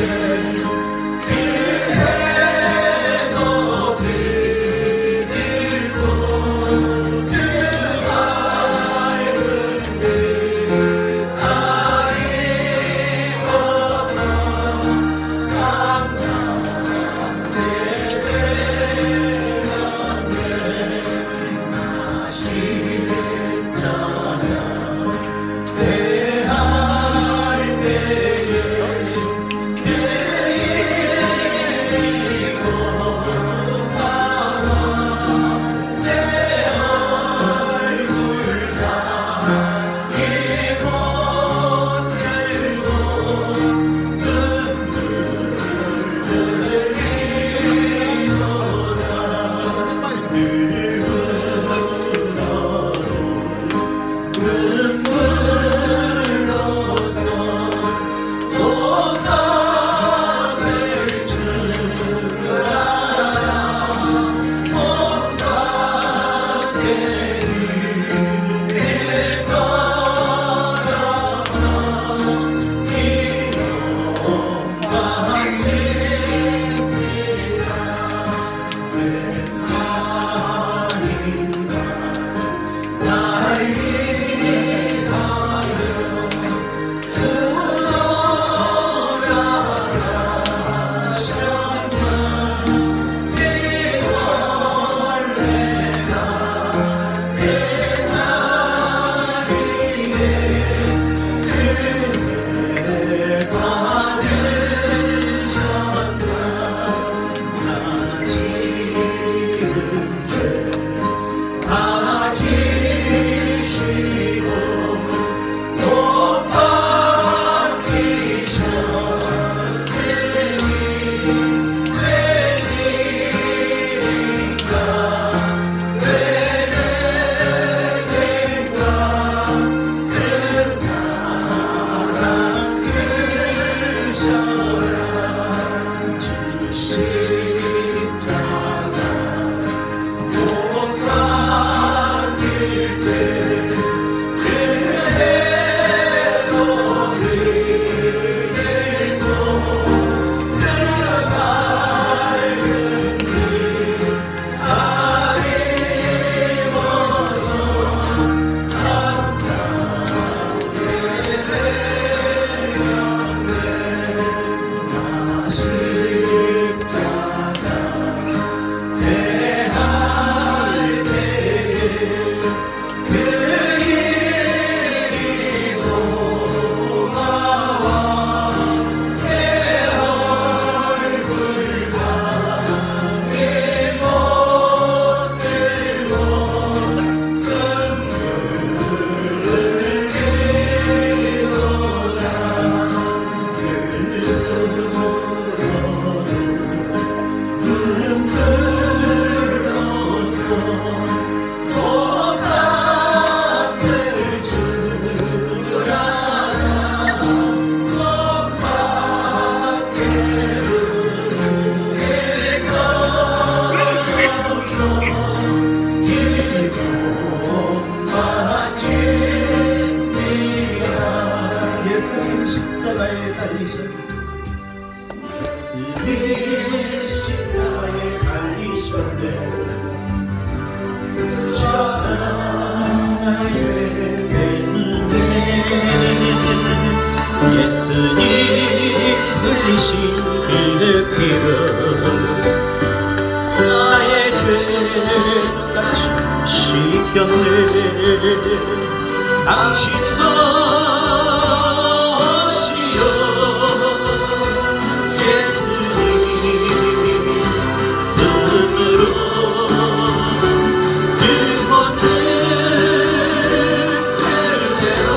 Speaker 1: 십자가에 달리셨네. 예수님 십자가에 달리셨네. 주였다 나의 죄 때문에 예수님 흘리신 그 피로 나의 죄는 같이 씻겼네. 당신 것이요 예수님 눈으로 그곳을 그대로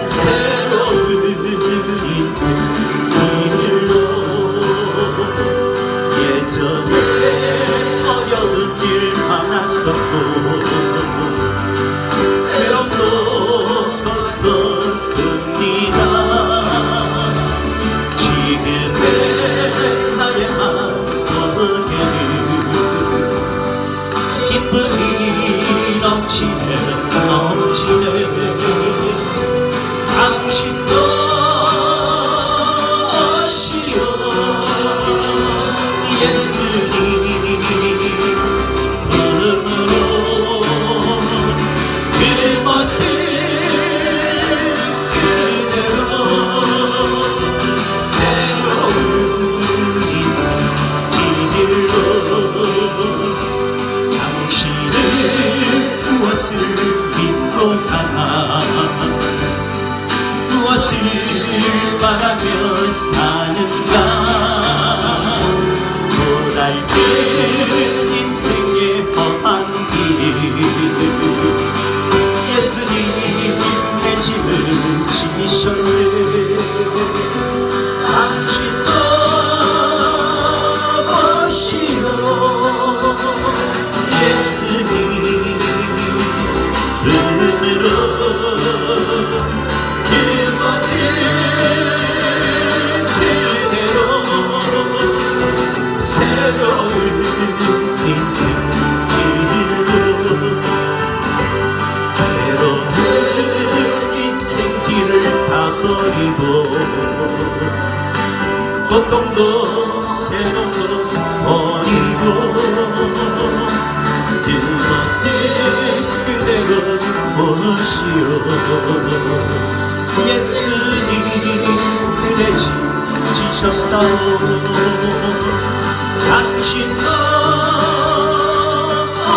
Speaker 1: 새로운 인생 길로 예전에 어려운 일 많았었고 때론도 떴었습니다. 지금의 나의 마음속에는 기쁨이 넘치네. 당신 것이요 예수님 이름으로 그것을 그대로 새로운 인생 길로 당신은 무엇을 믿고 가나 무엇을 바라며 사는가 고달픈 인생의 험한 길 예수님 내 짐을 지셨네. 당신 것이요 예수님 은혜로 그것을 그대로 새로운 인생 길로 때로는 인생 길을 다 버리고 고통도 괴로움도 버리고 그것을 그대로 모시오 예수님 그대 집 지셨다오. 당신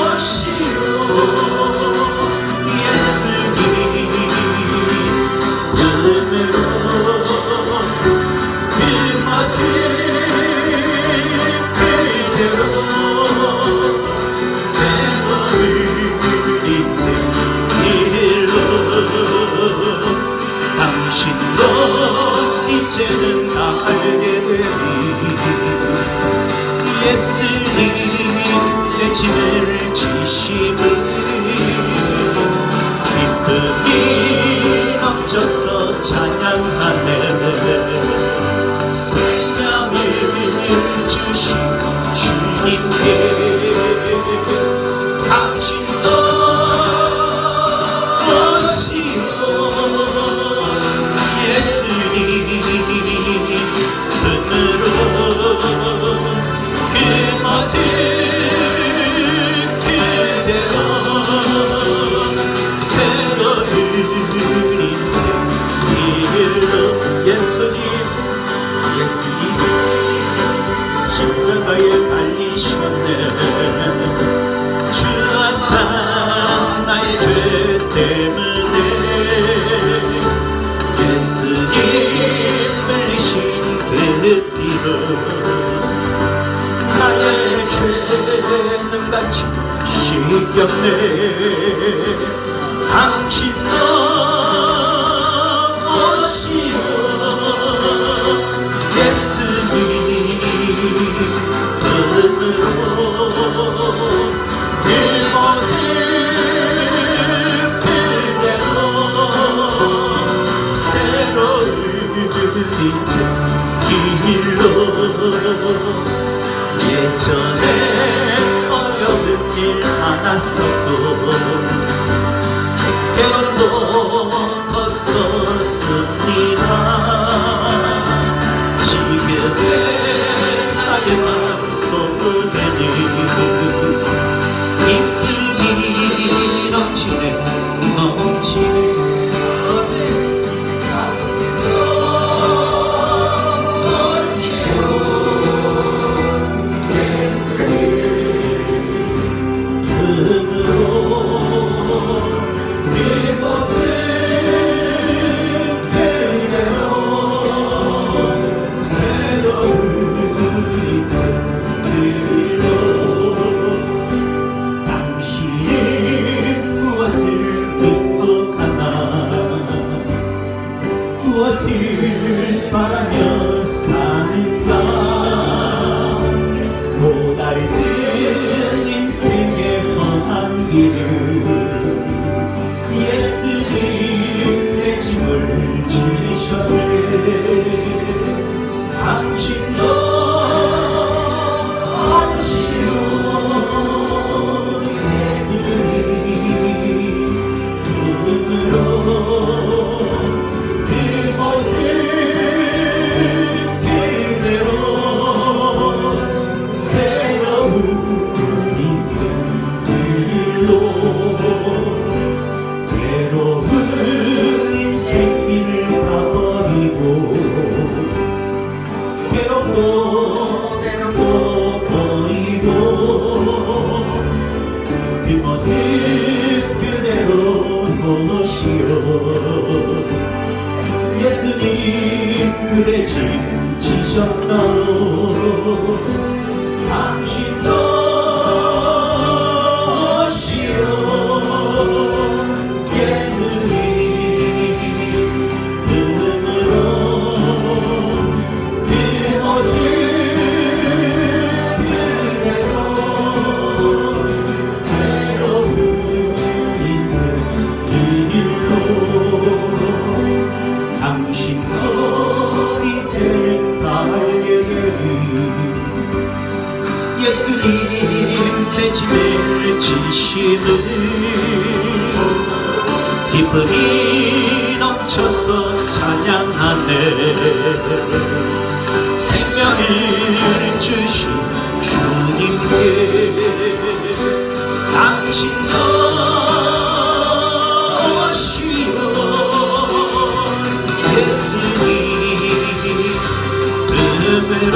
Speaker 1: 것이오 예수님 은혜로 그것을 그대로 새로운 인생 길로 당신도 이제는 다 알게 되리 예수님 내 짐을 지심을 기쁨이 넘쳐서 찬양하네. 생명을 주신 주님께 당신도 것이요 예수님 눈으로 그것을 그대로 새로운 인생 길로 예수님 십자가에 달리셨네. 주었다 나의 죄 때문에 예수님 흘리신 그 피로 나의 죄는 같이 씻겼네. 당신 것이요 예수님 은혜로 그곳을 그대로 새로운 인생 길로 예전에 어려운 일 많았었고 때론도 되었습니다. 지금의 나의 마음속에는 기쁨이 넘치네 넘치네. 무엇을 바라며 사는가. 고달픈 인생의 험한 길을 예수님 내 짐을 지셨네. 당신도 아시오 예수님 눈으로 그 모습 그대로 보시오. 예수님 그대 짐 지셨다오. 당신도 오시오. 예수님 눈으로 그 모습 예수님 내 짐을 지시는 기쁨이 넘쳐서 찬양하네. 생명을 주신 주님께 당신도 오시오. 예수님 이름으로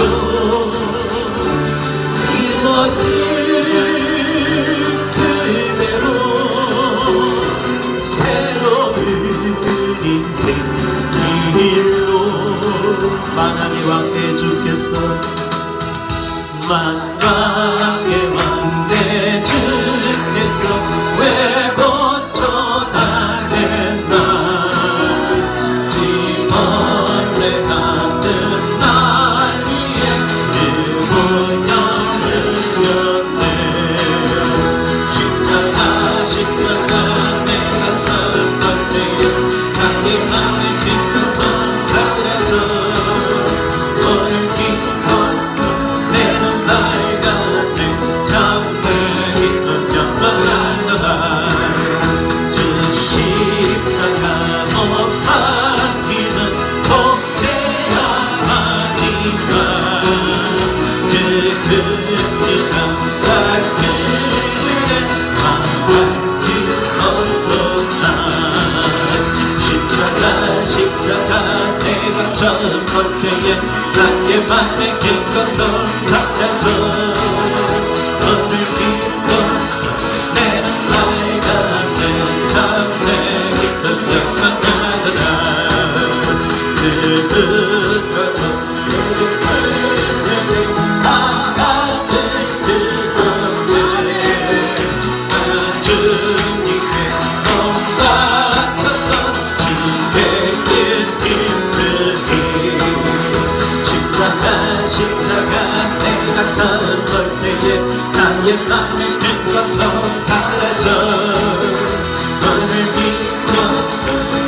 Speaker 1: 무엇을 그대로 새로운 인생 길로. 만왕의 왕 내 주께서 만왕의 왕 내 주께서 왜 고쳐달랬나. 이 벌레 같은 날 위에 그 보혈을 십자가 내가 잡을 때에 나의 맘의 기쁨도 사라져. 너를 믿었어 내는 밝아내 자우의 기쁨 영원하도다. 주 십자가 못 박히는 속죄하니까 그 긍휼한 십자가 내가 처음 볼 때에 나의 맘에 긴 것도 사라져. 너를 믿었어 내는 밝아내 자우의 기쁨 영원하도다. 나를 쓰던데 주님의 몸 같아서 십자가 내가 처음 볼 때에 나의 맘에 든 것도 사라져. 너를 믿었어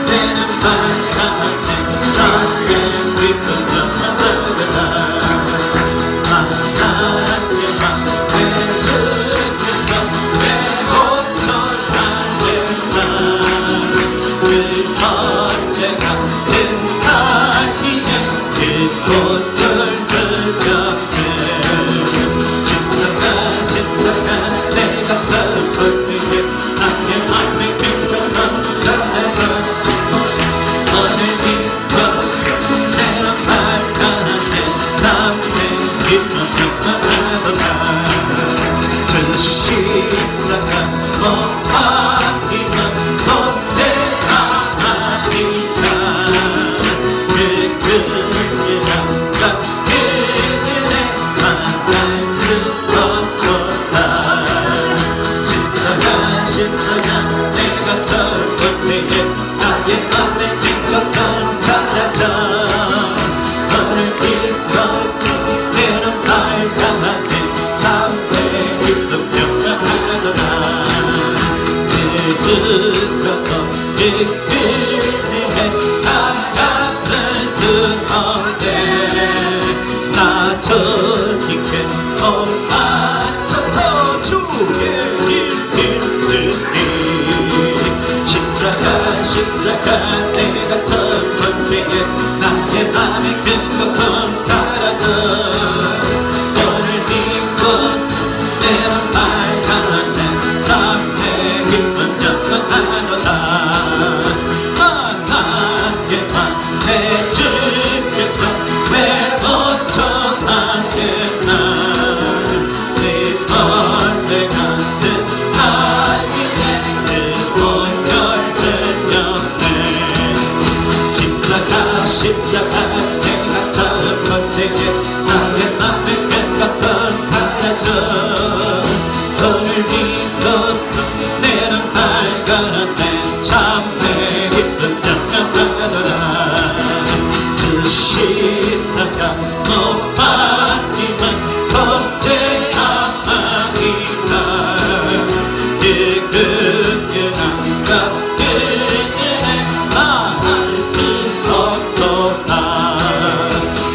Speaker 1: 내는 밝아내 자우의 기쁨 영원하도다. 하나님의 맘 내 주께서 왜 고쳐달랬나. 그 번제가
Speaker 3: 꽃들들 곁에 십자가 내가 잡을 때에 나의 맘에 깊었던 사라져 오늘 기뻐서 내는 발간하네 담에 깊은 평안하도다 저 십자가 못 아끼면 존재가 아니다 그 그녀랑 같은 은혜 만날 수 없도다 십자가 내가 젊은 때에 나의 맘에 깊었던 사라져 너를 기뻐서 내는 발간하네 참내 기쁨 평안하도다 그렇고 이끌리해 나가는 수 없네 나 저기게 못 맞춰서 주의 길 있으니 십자가 내가 젊은 때에 나의 맘에 큰 것은 사라져 너를 믿고서 내는 발간하네 참내 기쁜 영원하도다 나의 맘에 주께서 왜 고쳐하겠나 내 멀리 가는 날이네 그 온열을 여네 십자가 내가 잡은 때에 나의 맘에 뺏겼던 사라져 너를 믿어서 내는 발견하네 참내 기쁜 영원하도다 그 십자가 못 받기만 존재가 아니다 그 그녀랑 같은 은혜 말할 수 없도다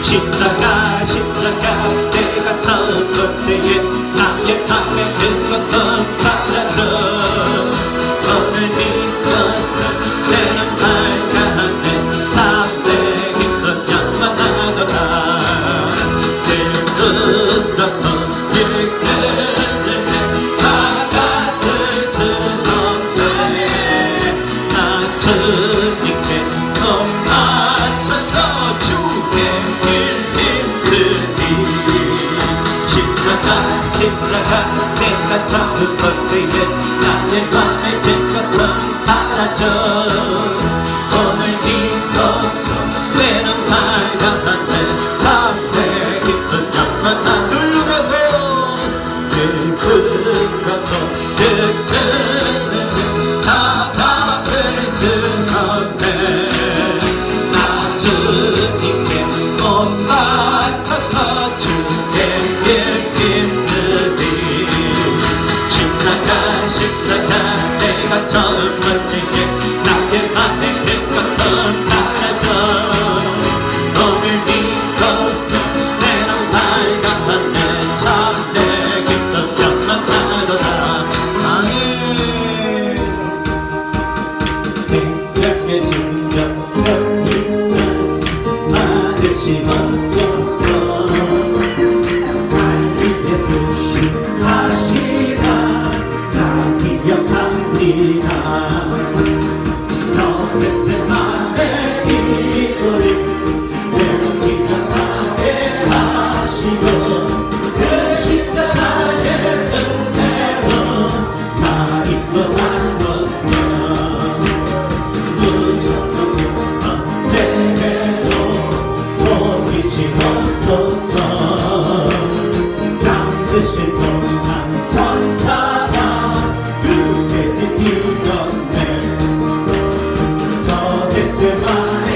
Speaker 3: 십자가 내가 잡은 때에 나의 맘에 든 것도 사라져 너를 믿어서 내는 발견하네 참내 기쁜 영원하도다 그렇고 이끌리해 나가들 수 없네 나 주님께 못 맞춰서 주의 길 있으니 십자가 내가 잡은 때에 나의 맘에 든 것도 사라져 오늘 믿어서 내는 발견하네 참내 기쁜 영원한 누르면서 그렇고 나가을 수 없네 나 주님께 못 맞춰서 주의 길 힘쓰니 십자가 내가 젊은 때에 나의 맘에 든 것도 사라져 너를 믿어서 내는 발견하네 참내 기쁨 영원하도다 아멘 생각해 준다면 아들 심었었어 날 위해 수신 하시다 나 기억합니다 저 뱃새만의 이거리 내가 기억하게 하시고 그 십자가의 은혜로 나 이끌어왔었어 무조건 내게로 보이지 없었어 잠드신 동안 천사가 그게 지키었네 저 겟세마네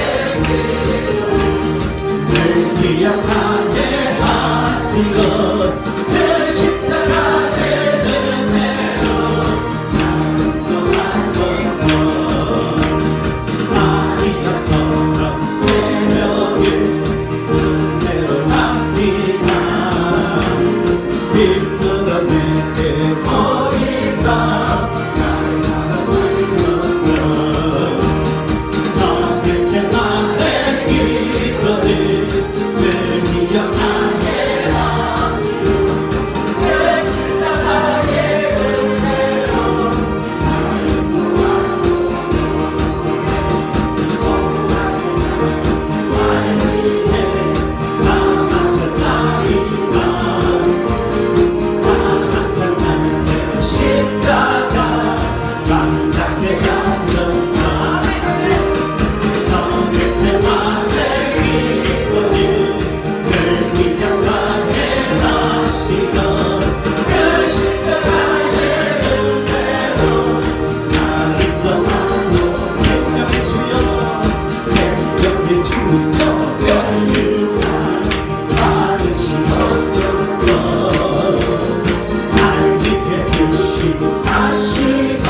Speaker 3: 늘 기억하게 하시고 그 십자가의 은혜로 나는 떠났었어 마리아처럼 새벽에 은혜로 남기고 주여 연유한 받으시옵소서 날 깊게 드신 아시가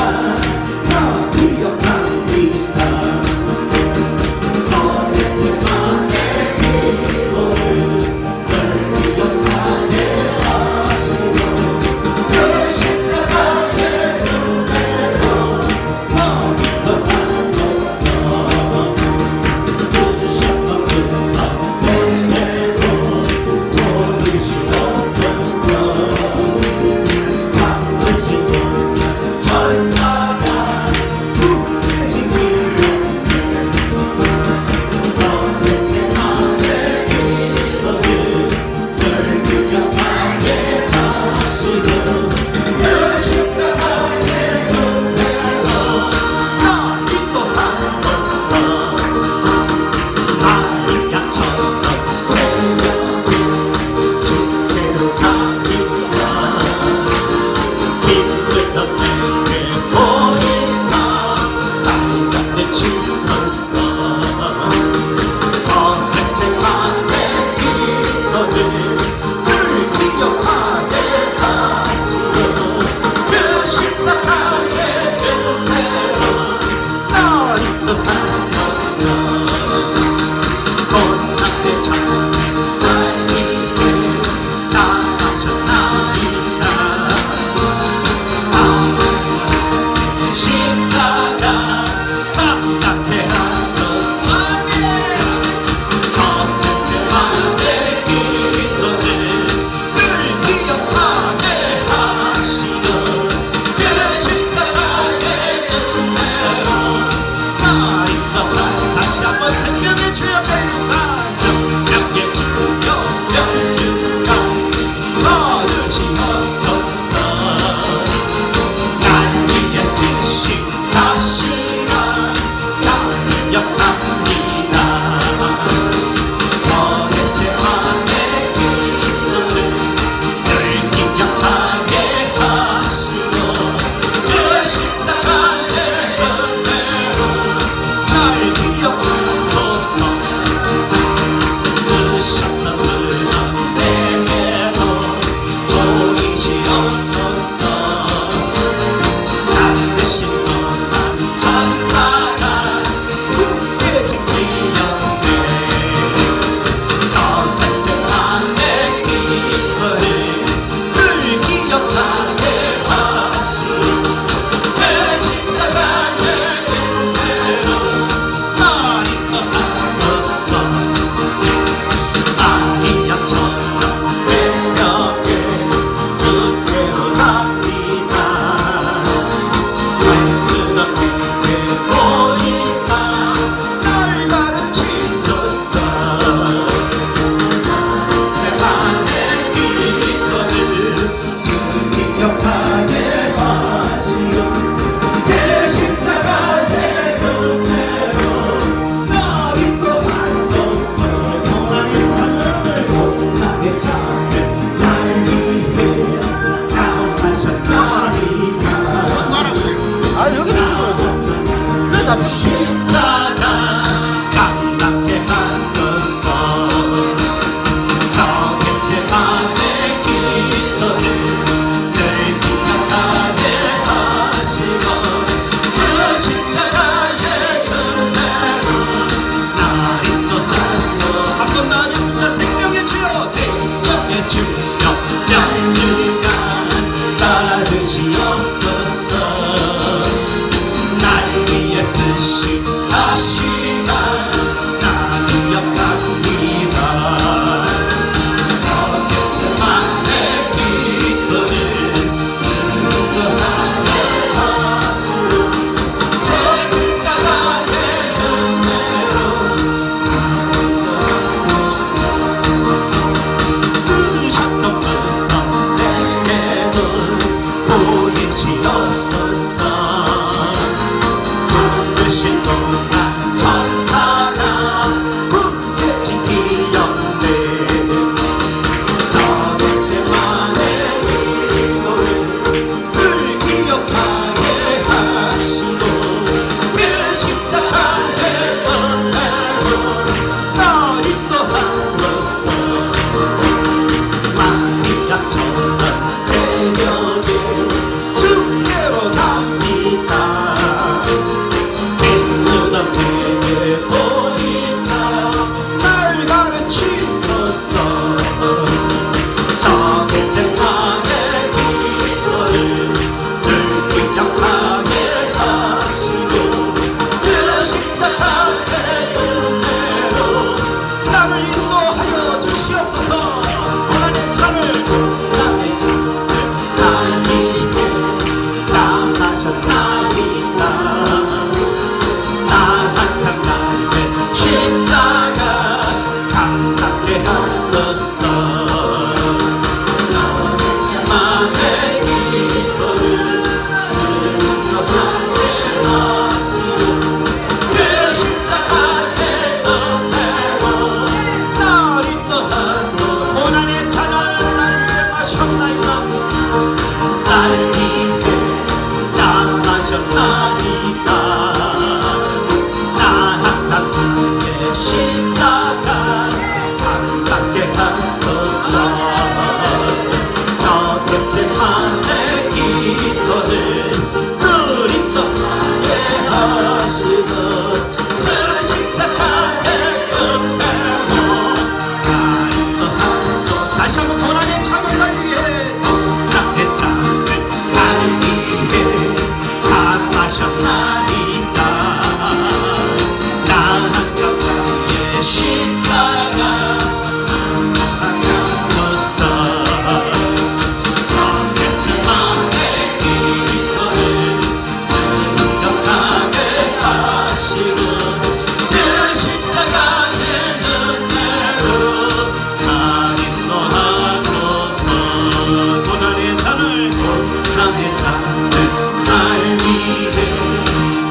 Speaker 3: 다 기억합니다 오랜만에 기도를 널 기억하게 하시고 그 십자가의 은혜로 너무도 하소서 부르셨던 그
Speaker 1: 나를 인도하여 주시옵소서. 고난의 창을 나의 창을 나에게 나가셨나이다. 나 항상 나의 십자가 감당케 하소서. 너만의 기도를 능력하게 하시고 그 십자가의 은혜로 날 인도하소. 고난의 잔을 날 위해 마셨나이다. 나를 위해 나가셨나이다. 나 항상 나의 십자가 감당케 하소서. 저 겟세마네 기도를 늘 인도하게 하시고 그 십자가의 은혜로 날 인도하소. 다시 한번 고난의 창을 날 위해 나의 창을 날 위해 감하셨나이다. 나 항상 나의 십자가 감당하소서. 저 겟세마네 기도를 능력하게 하시고 그 십자가의 은혜로 날 인도하소서. 고난의 잔을 날 위해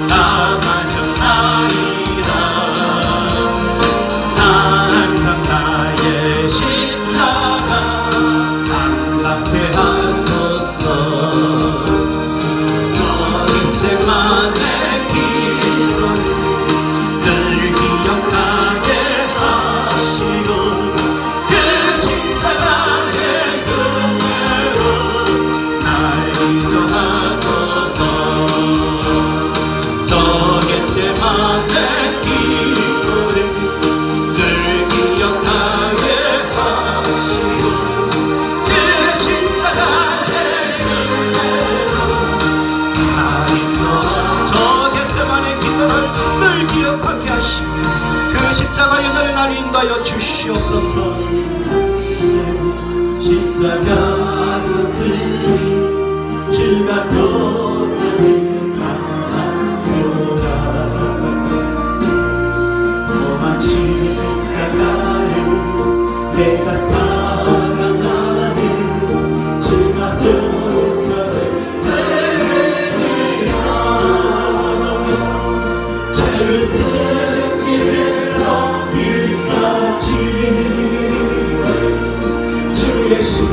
Speaker 1: 감하셨나이다. 나 항상 나의 십자가 감당케 하소서. 저 겟세마네 기도를 늘 기억하게 하시고 그 십자가의 은혜로 날 인도하소서. 저 겟세마네 기도를 늘 기억하게 하시고 그 십자가의 은혜로 날 인도하소서. 저 겟세마네 기도를 늘 기억하게 하시고 그 십자가의 은혜를 날 인도하여 주시옵소서. 십자가 있었으니 주가 도를 가도다. 고만 십자가를 내가 사랑하는 주가 도를 죄를 승리를 얻기까지 주의 십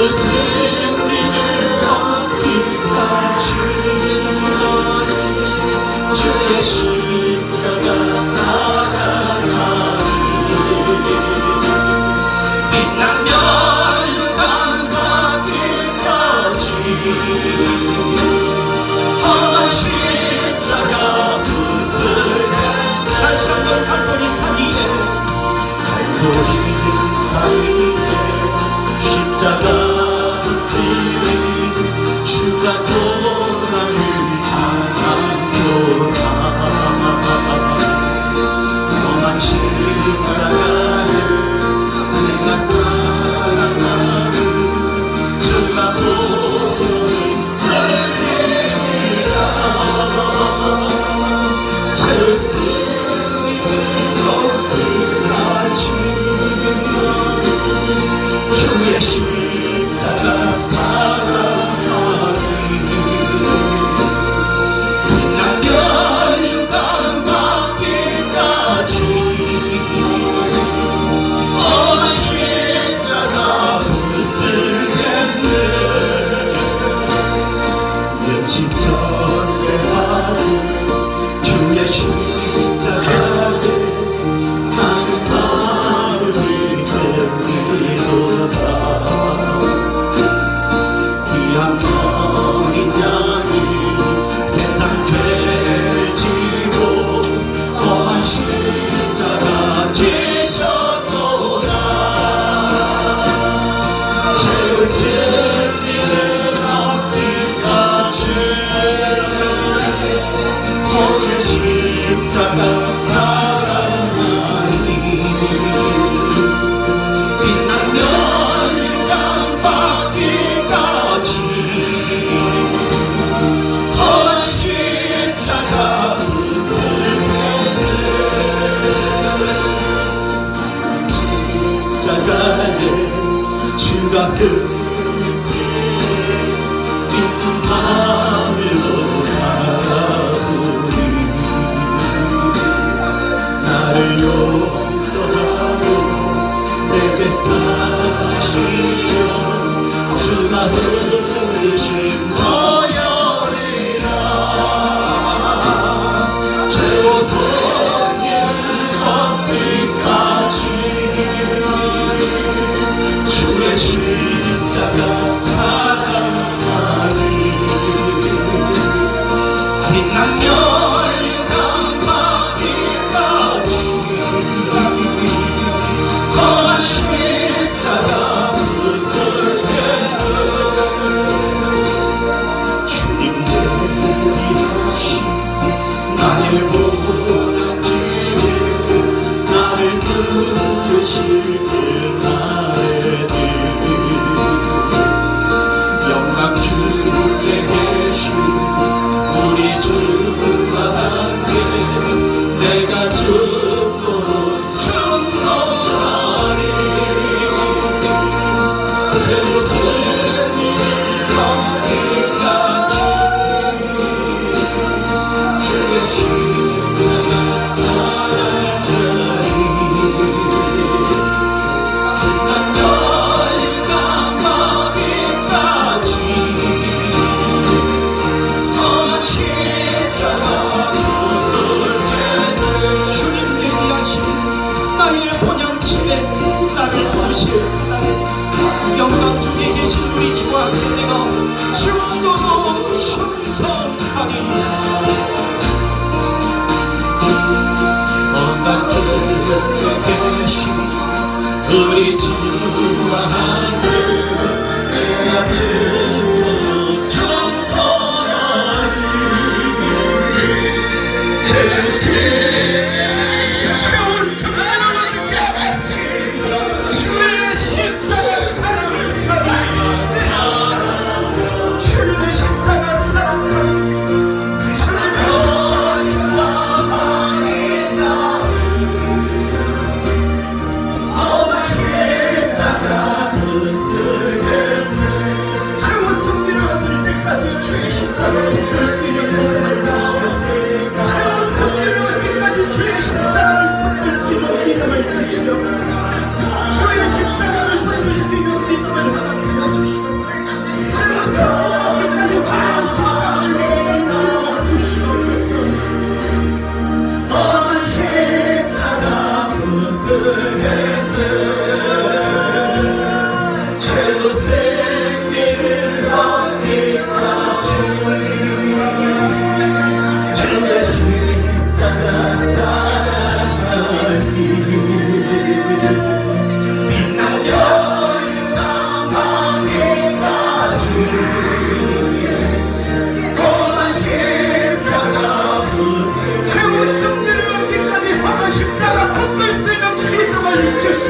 Speaker 3: 승리를 얻기까지 주의 십자가 사랑하니 빛나며 유감받기까지 험한 십자가 붙들게 다시 한번 갈보리 산 위에 갈보리 산 위에 십자가 스승이 주가 고난을 당하도다 험한 십자가를 내가 사랑하는 주가 보혈이라 제 승리를 얻기까지 주의 십자가 사랑하니 빛나며 유감받기까지 험한 십자가 붙들겠네 영시전례하고 주의 십자가에 나의 마음이 들리도다 귀한 어린 양이 세상 죄를 지고 험한 십자가 지셨도다 제 승리를 얻기까지 험한 십자가 사랑하니 빛나며 유감받기까지 험한 십자가 십자가에 주가 그때 깊은 마음으로 바라보니 나를 용서하고 내 죄 사시려 주가 흘리신 보혈이라 죄와 성령을 얻기까지 주의 십자가 사랑하니 빛나며 유감받기까지 험한 십자가 붙들겠네 주님 내리신 나의 보답지에 나를 부르실 그날에는 영광 주에 계신 우리 주와 함께 내가 죽고 충성하리 그 승리를 얻기까지 주의 십자가 사랑하니 빛나며 유감받기까지 험한 십자가 붙들겠네 주님 예비하신 나의 본향집에 나를 부르실 그날에 영광 중에 계신 우리 주와 함께 내가 죽도록 충성하리 언단 중에 계신 우리 주와 함께 내가 죽도록 충성하리 주의 승리를 얻기까지 주의 십자가 사랑하니 주님의 십자가 사랑하니 주님의 십자가 험한 십자가 붙들겠네 최후 승리를 얻을 때까지 주의 십자가를 붙들 수 있는 믿음을 주시오 최후 승리를 얻기까지 주의 십자가를 붙들 수 있는 믿음을 주시오 주의 십자가를 붙들 수 있는 믿음을 허락하여 주시오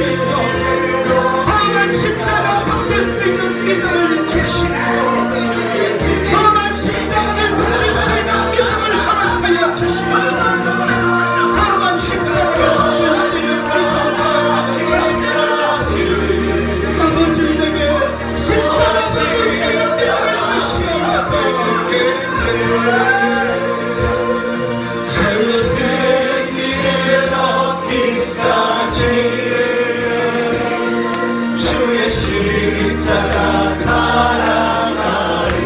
Speaker 3: 주시옵소서. 험한 십자가 받을 수 있는 믿음을 주시옵소서. 험한 십자가를 받을 수 있는 믿음을 허락하여 주시옵소서. 험한 십자가를 받을 수 있는 믿음을 허락하여 주시옵소서. 아버지 내게 십자가 받을 수 있는 믿음을 주시옵소서. 주 승리를 얻기까지 주의 십자가 사랑하리.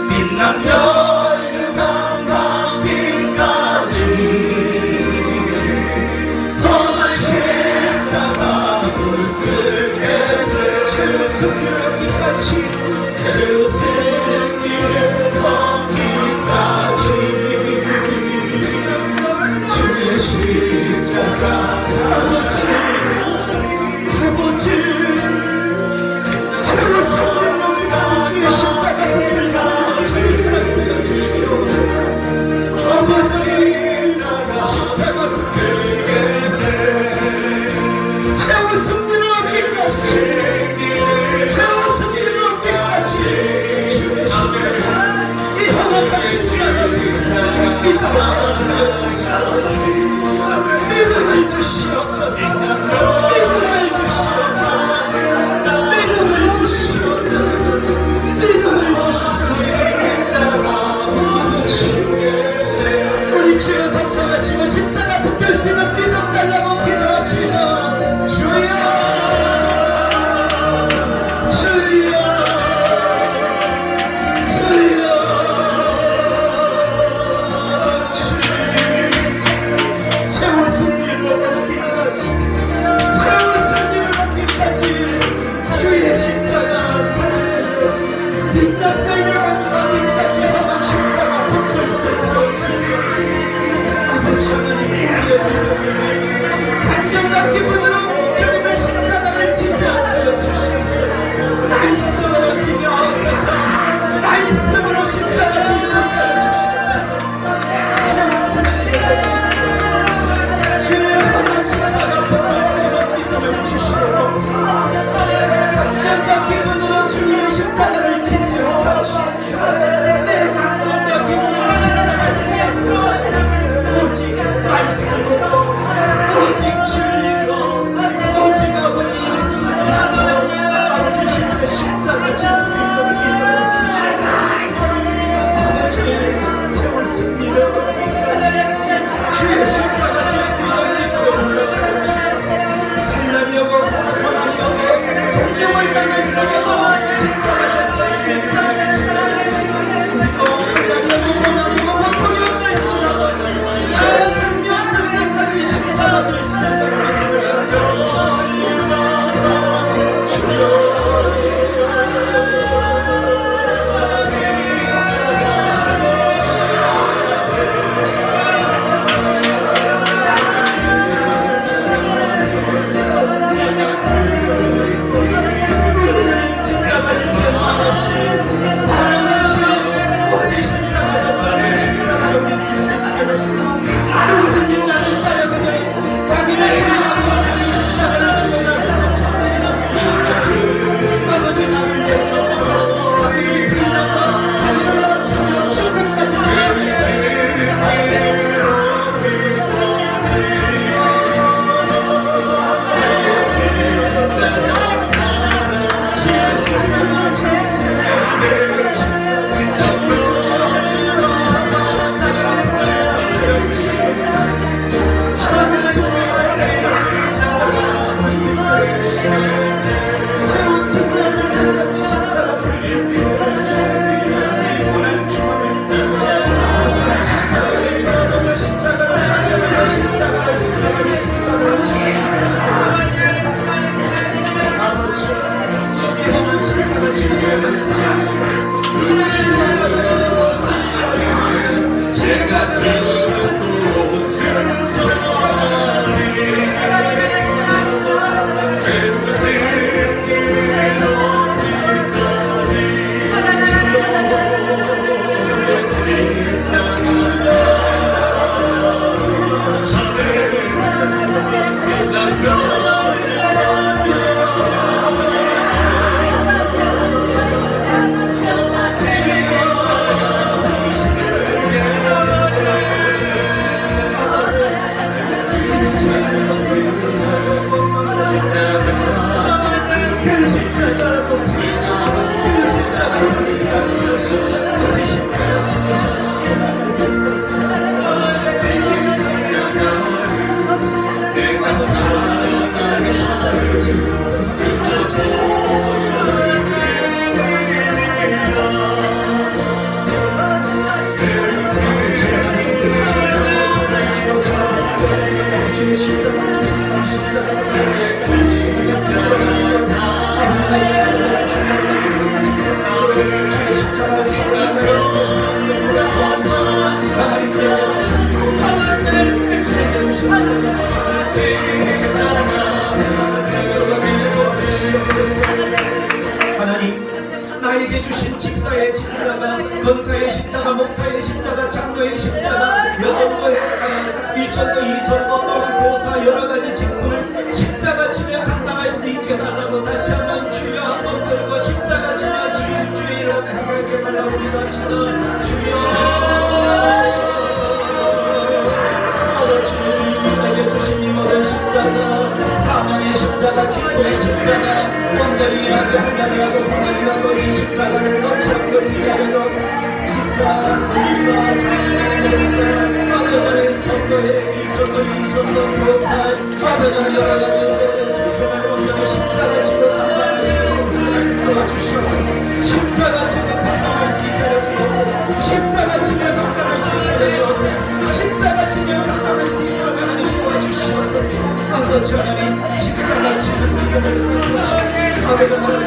Speaker 3: 빛난 열강강 빛까지 험한 십자가 붙들게 주 승리를 얻기까지 주 승리를 얻기까지 주의 십자가 아버지 최고 승리로 주의 십자가 붙들 수 있는 믿음을 주시오. 아버지 십자가 붙들게 최고 승리로 얻기까지 최고 승리로 얻기까지 주의 십자가 이 허락한 십자가 붙들 수 있는 믿음을 주시오. 믿음을 주시옵소서. 믿음을 주시옵소서. 믿음을 주시옵소서. 믿음을 주시옵소서. 우리 주여 삼창하시고 십자가 붙들 수 있는 믿음 달라고 기도합시다. 주여 주여 주여 최고 승리를 얻기까지 최고 승리를 얻기까지 주의 십자가 사랑하여 빛난 별과 어디까지 험한 십자가 붙들 수 없으시오. 아버지 하나님 우리의 믿음이 감정과 기분으로 주님의 십자가를 지지 않게 주시옵소서. 말씀으로 지게 하소서. 말씀으로 십자가 지지 않게 주시옵소서. 최고 승리를 얻기까지 주의 험한 십자가 붙들 수 있는 믿음을 주시옵소서. 감정과 기분으로 주님의 십자가를 지지 않게 하시옵소서. 내 감정과 기분으로 십자가 지지 않도록 오직 말씀으로 오직 진리로 그 십자가 고치자 그 십자가 버리지 않고 그 십자가 치고자 나의 십자가를 질 수 주의 십자가 하나님, 나에게 주신 집사의 십자가, 권사의 십자가, 목사의 십자가, 장로의 십자가, 여전도의 일전도, 이전도 또한 교사 여러가지 직분을 십자가 지며 감당할 수 있게 해달라고 다시 한번 주여 한번 부르고 십자가 지며 주의를 하게 해달라고 기도합시다. 주여 주님에게 주신 이 모든 십자가, 사망의 십자가, 직분의 십자가, 원전이라도 한간이라도 공간이라도 이 십자가를 놓지 않고 지켜내도 식사, 불사, 장례, 목사, 아버지의 전도회, 일전도, 이전도, 교사, 아버지의 여러가지 정말 원전의 십자가 지고 감당하시는 도와주시옵소서. 십자가 지고 감당할 수 있게 해주옵소서. 십자가 지며 감당할 수 있게 해주옵소서. 십자가 지며 감당할 수 있도록 하나님 도와주시옵소서. 아버지 하나님, 십자가 지는 믿음을 주시옵소서. 아버지 하나님,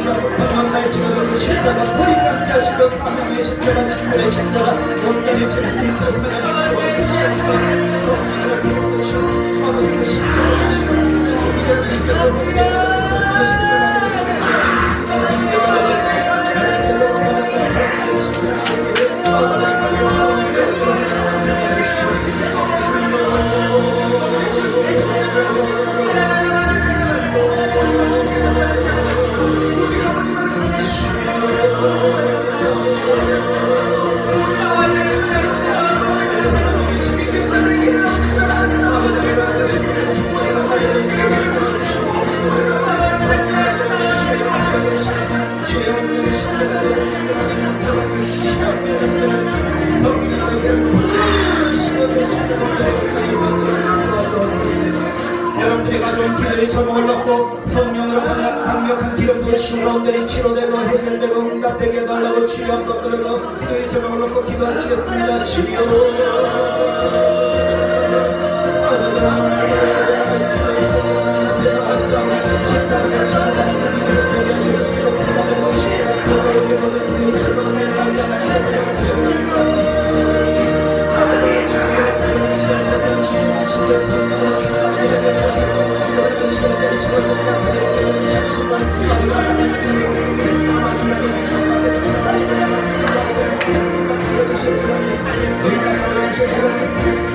Speaker 3: 나를 감당할지라도 십자가 버리지 않게 하시고 사명의 십자가, 직분의 십자가, 온전히 지는 수 있도록 하나님 도와주시옵소서. 성령을 부어주셔서 아버지 그 십자가 주시고 우리가 하나님께서 온전히 소스의 십자가를 여러분들이 가져온 기도의 제목을 넣고 성령으로 강력한 기름 부으시고 온전히 치료되고 해결되고 응답되게 해달라고 주여 한번 들어도 기도의 제목을 넣고 기도하시겠습니다. 주여 십자가를 전하는 이들에게 수로 돌아가고 십자가 그들에게 모든 기도의 제목을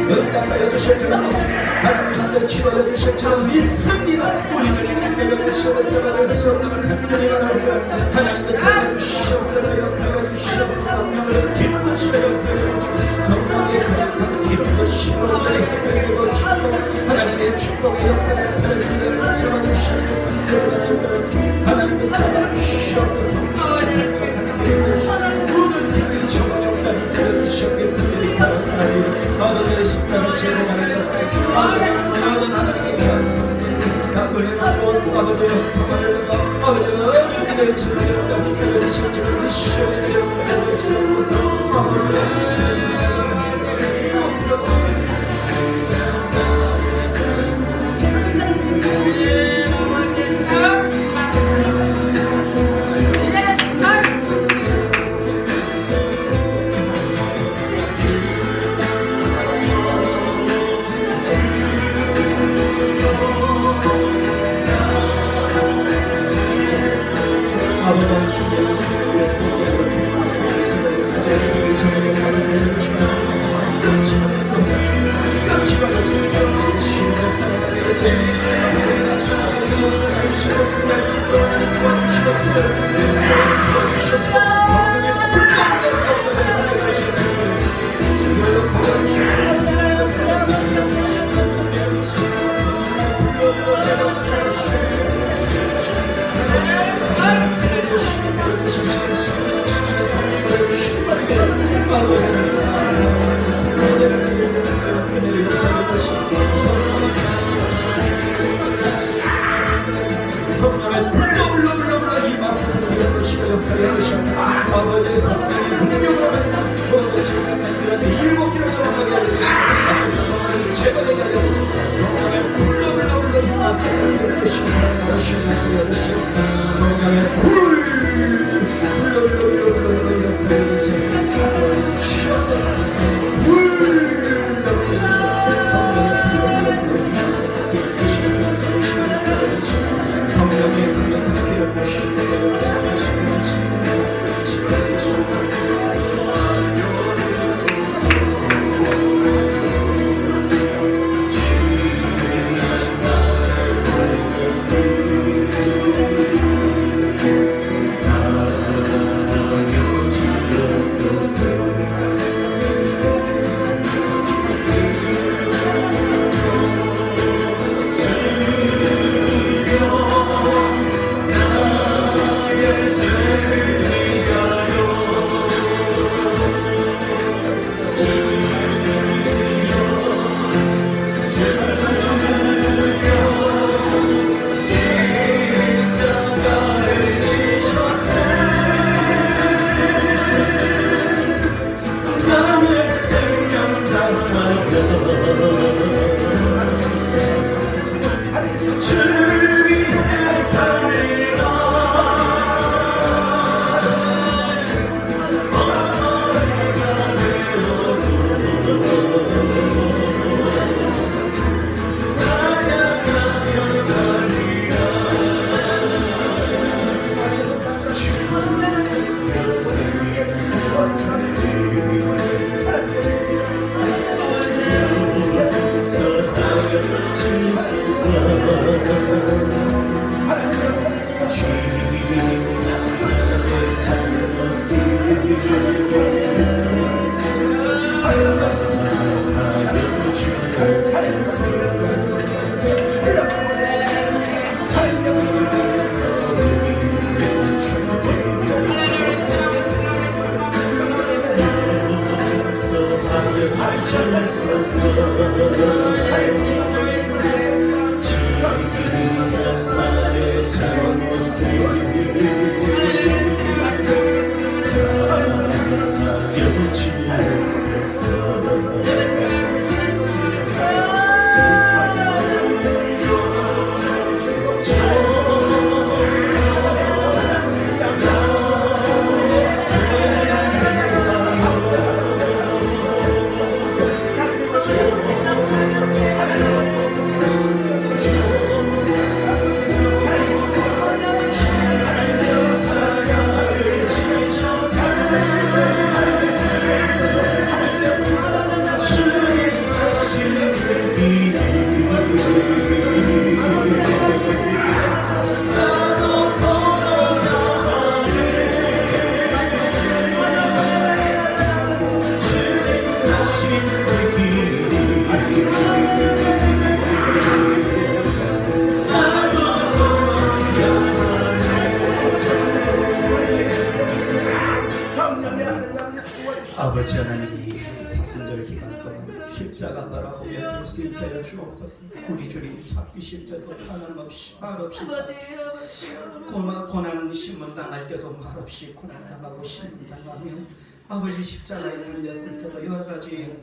Speaker 3: 응답하여 주실 줄 믿습니다. 하나님한테 치료해 주실 줄 믿습니다. 우리 주님께 여기시오 잡아들 주시옵소서. 간절히 바랍니다. 하나님께 잡아주시옵소서. 역사여 주시옵소서. 성령을 기름 부으시고 역사여 성령의 강력한 기름 부으시고 해결되고 축복 하나님의 축복의 역사가 나타날 수 있는 잡아주시옵소서. 하나님께 잡아주시옵소서. 성령의 강력한 기름 부으시고 모든 기름 정령까지 되어주시옵게 분명히 바랍니다. 아버지의 십자가 제공하는 것 아버지는 하나님의 귀한 성령 다 은혜받고 아버지의 평화를 받아 아버지는 어린이의 즐거움과 함께 되실 줄 믿으시오니 되옵소서. 아버지의 아버지 주님의 성령의 성령으로 주님의 말씀을 가져야 살려주소서. 성령의 불 불러 살려주소서. 주옵소서. 불 성령의 성령의 강력한 피를 부시고 아버지 하나님, 이 사순절 기간 동안 십자가 바라보며 볼 수 있게 하여 주옵소서. 우리 주님 잡히실 때도 하나님없이 말없이 고난 신문 당할 때도 말없이 고난 당하고 신문 당하며 아버지 십자가에 달렸을 때도 여러 가지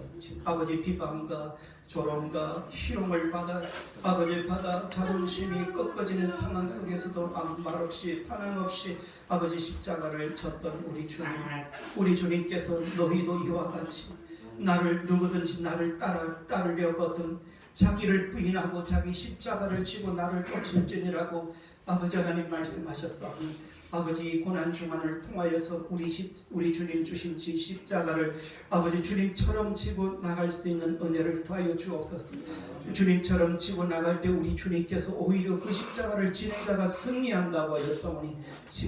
Speaker 3: 아버지 비방과 조롱과 희롱을 받아 아버지 받아 자존심이 꺾어지는 상황 속에서도 아무 말 없이 반항 없이 아버지 십자가를 졌던 우리 주님께서 너희도 이와 같이 나를 누구든지 나를 따르려거든 자기를 부인하고 자기 십자가를 지고 나를 쫓을지니라고 아버지 하나님 말씀하셨사오니 아버지 고난 중환을 통하여서 우리 주님 주신 십자가를 아버지 주님처럼 지고 나갈 수 있는 은혜를 더하여 주옵소서. 주님처럼 지고 나갈 때 우리 주님께서 오히려 그 십자가를 지는 자가 승리한다고 하였사오니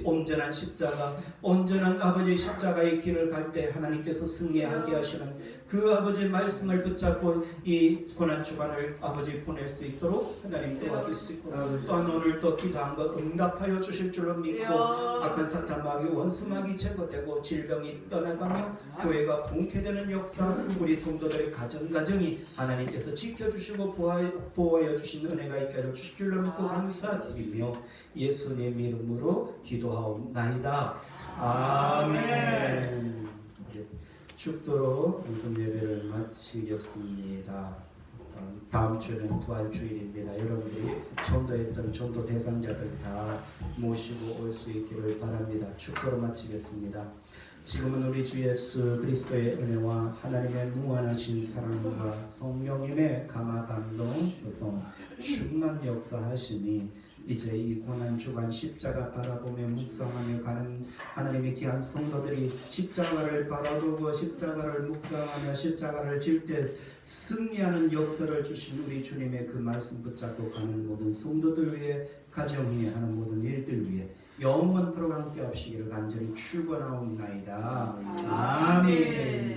Speaker 3: 온전한 십자가, 온전한 아버지의 십자가의 길을 갈 때 하나님께서 승리하게 하시는 그 아버지의 말씀을 붙잡고 이 고난 주간을 아버지 보낼 수 있도록 하나님 도와주시고 또한 오늘 또 기도한 것 응답하여 주실 줄로 믿고 악한 사탄 마귀 원수마귀 제거되고 질병이 떠나가며 교회가 부흥케되는 역사, 우리 성도들의 가정이 하나님께서 지켜주시고 보호하여 주신 은혜가 있게 하여 주실 줄로 믿고 감사드리며 예수님 이름으로 기도하옵나이다. 아멘. 축도로 공동 예배를 마치겠습니다.
Speaker 1: 다음 주에는 부활주일입니다. 여러분들이 전도했던 전도 대상자들 다 모시고 올 수 있기를 바랍니다. 축도로 마치겠습니다. 지금은 우리 주 예수 그리스도의 은혜와 하나님의 무한하신 사랑과 성령님의 감화 감동 교통 충만 역사하심이 이제 이 고난주간 십자가 바라보며 묵상하며 가는 하나님의 귀한 성도들이 십자가를 바라보고 십자가를 묵상하며 십자가를 질 때 승리하는 역사를 주신 우리 주님의 그 말씀 붙잡고 가는 모든 성도들 위해 가정 위에 하는 모든 일들 위해 영원토록 함께 하시기를 간절히 축원하옵나이다. 아멘.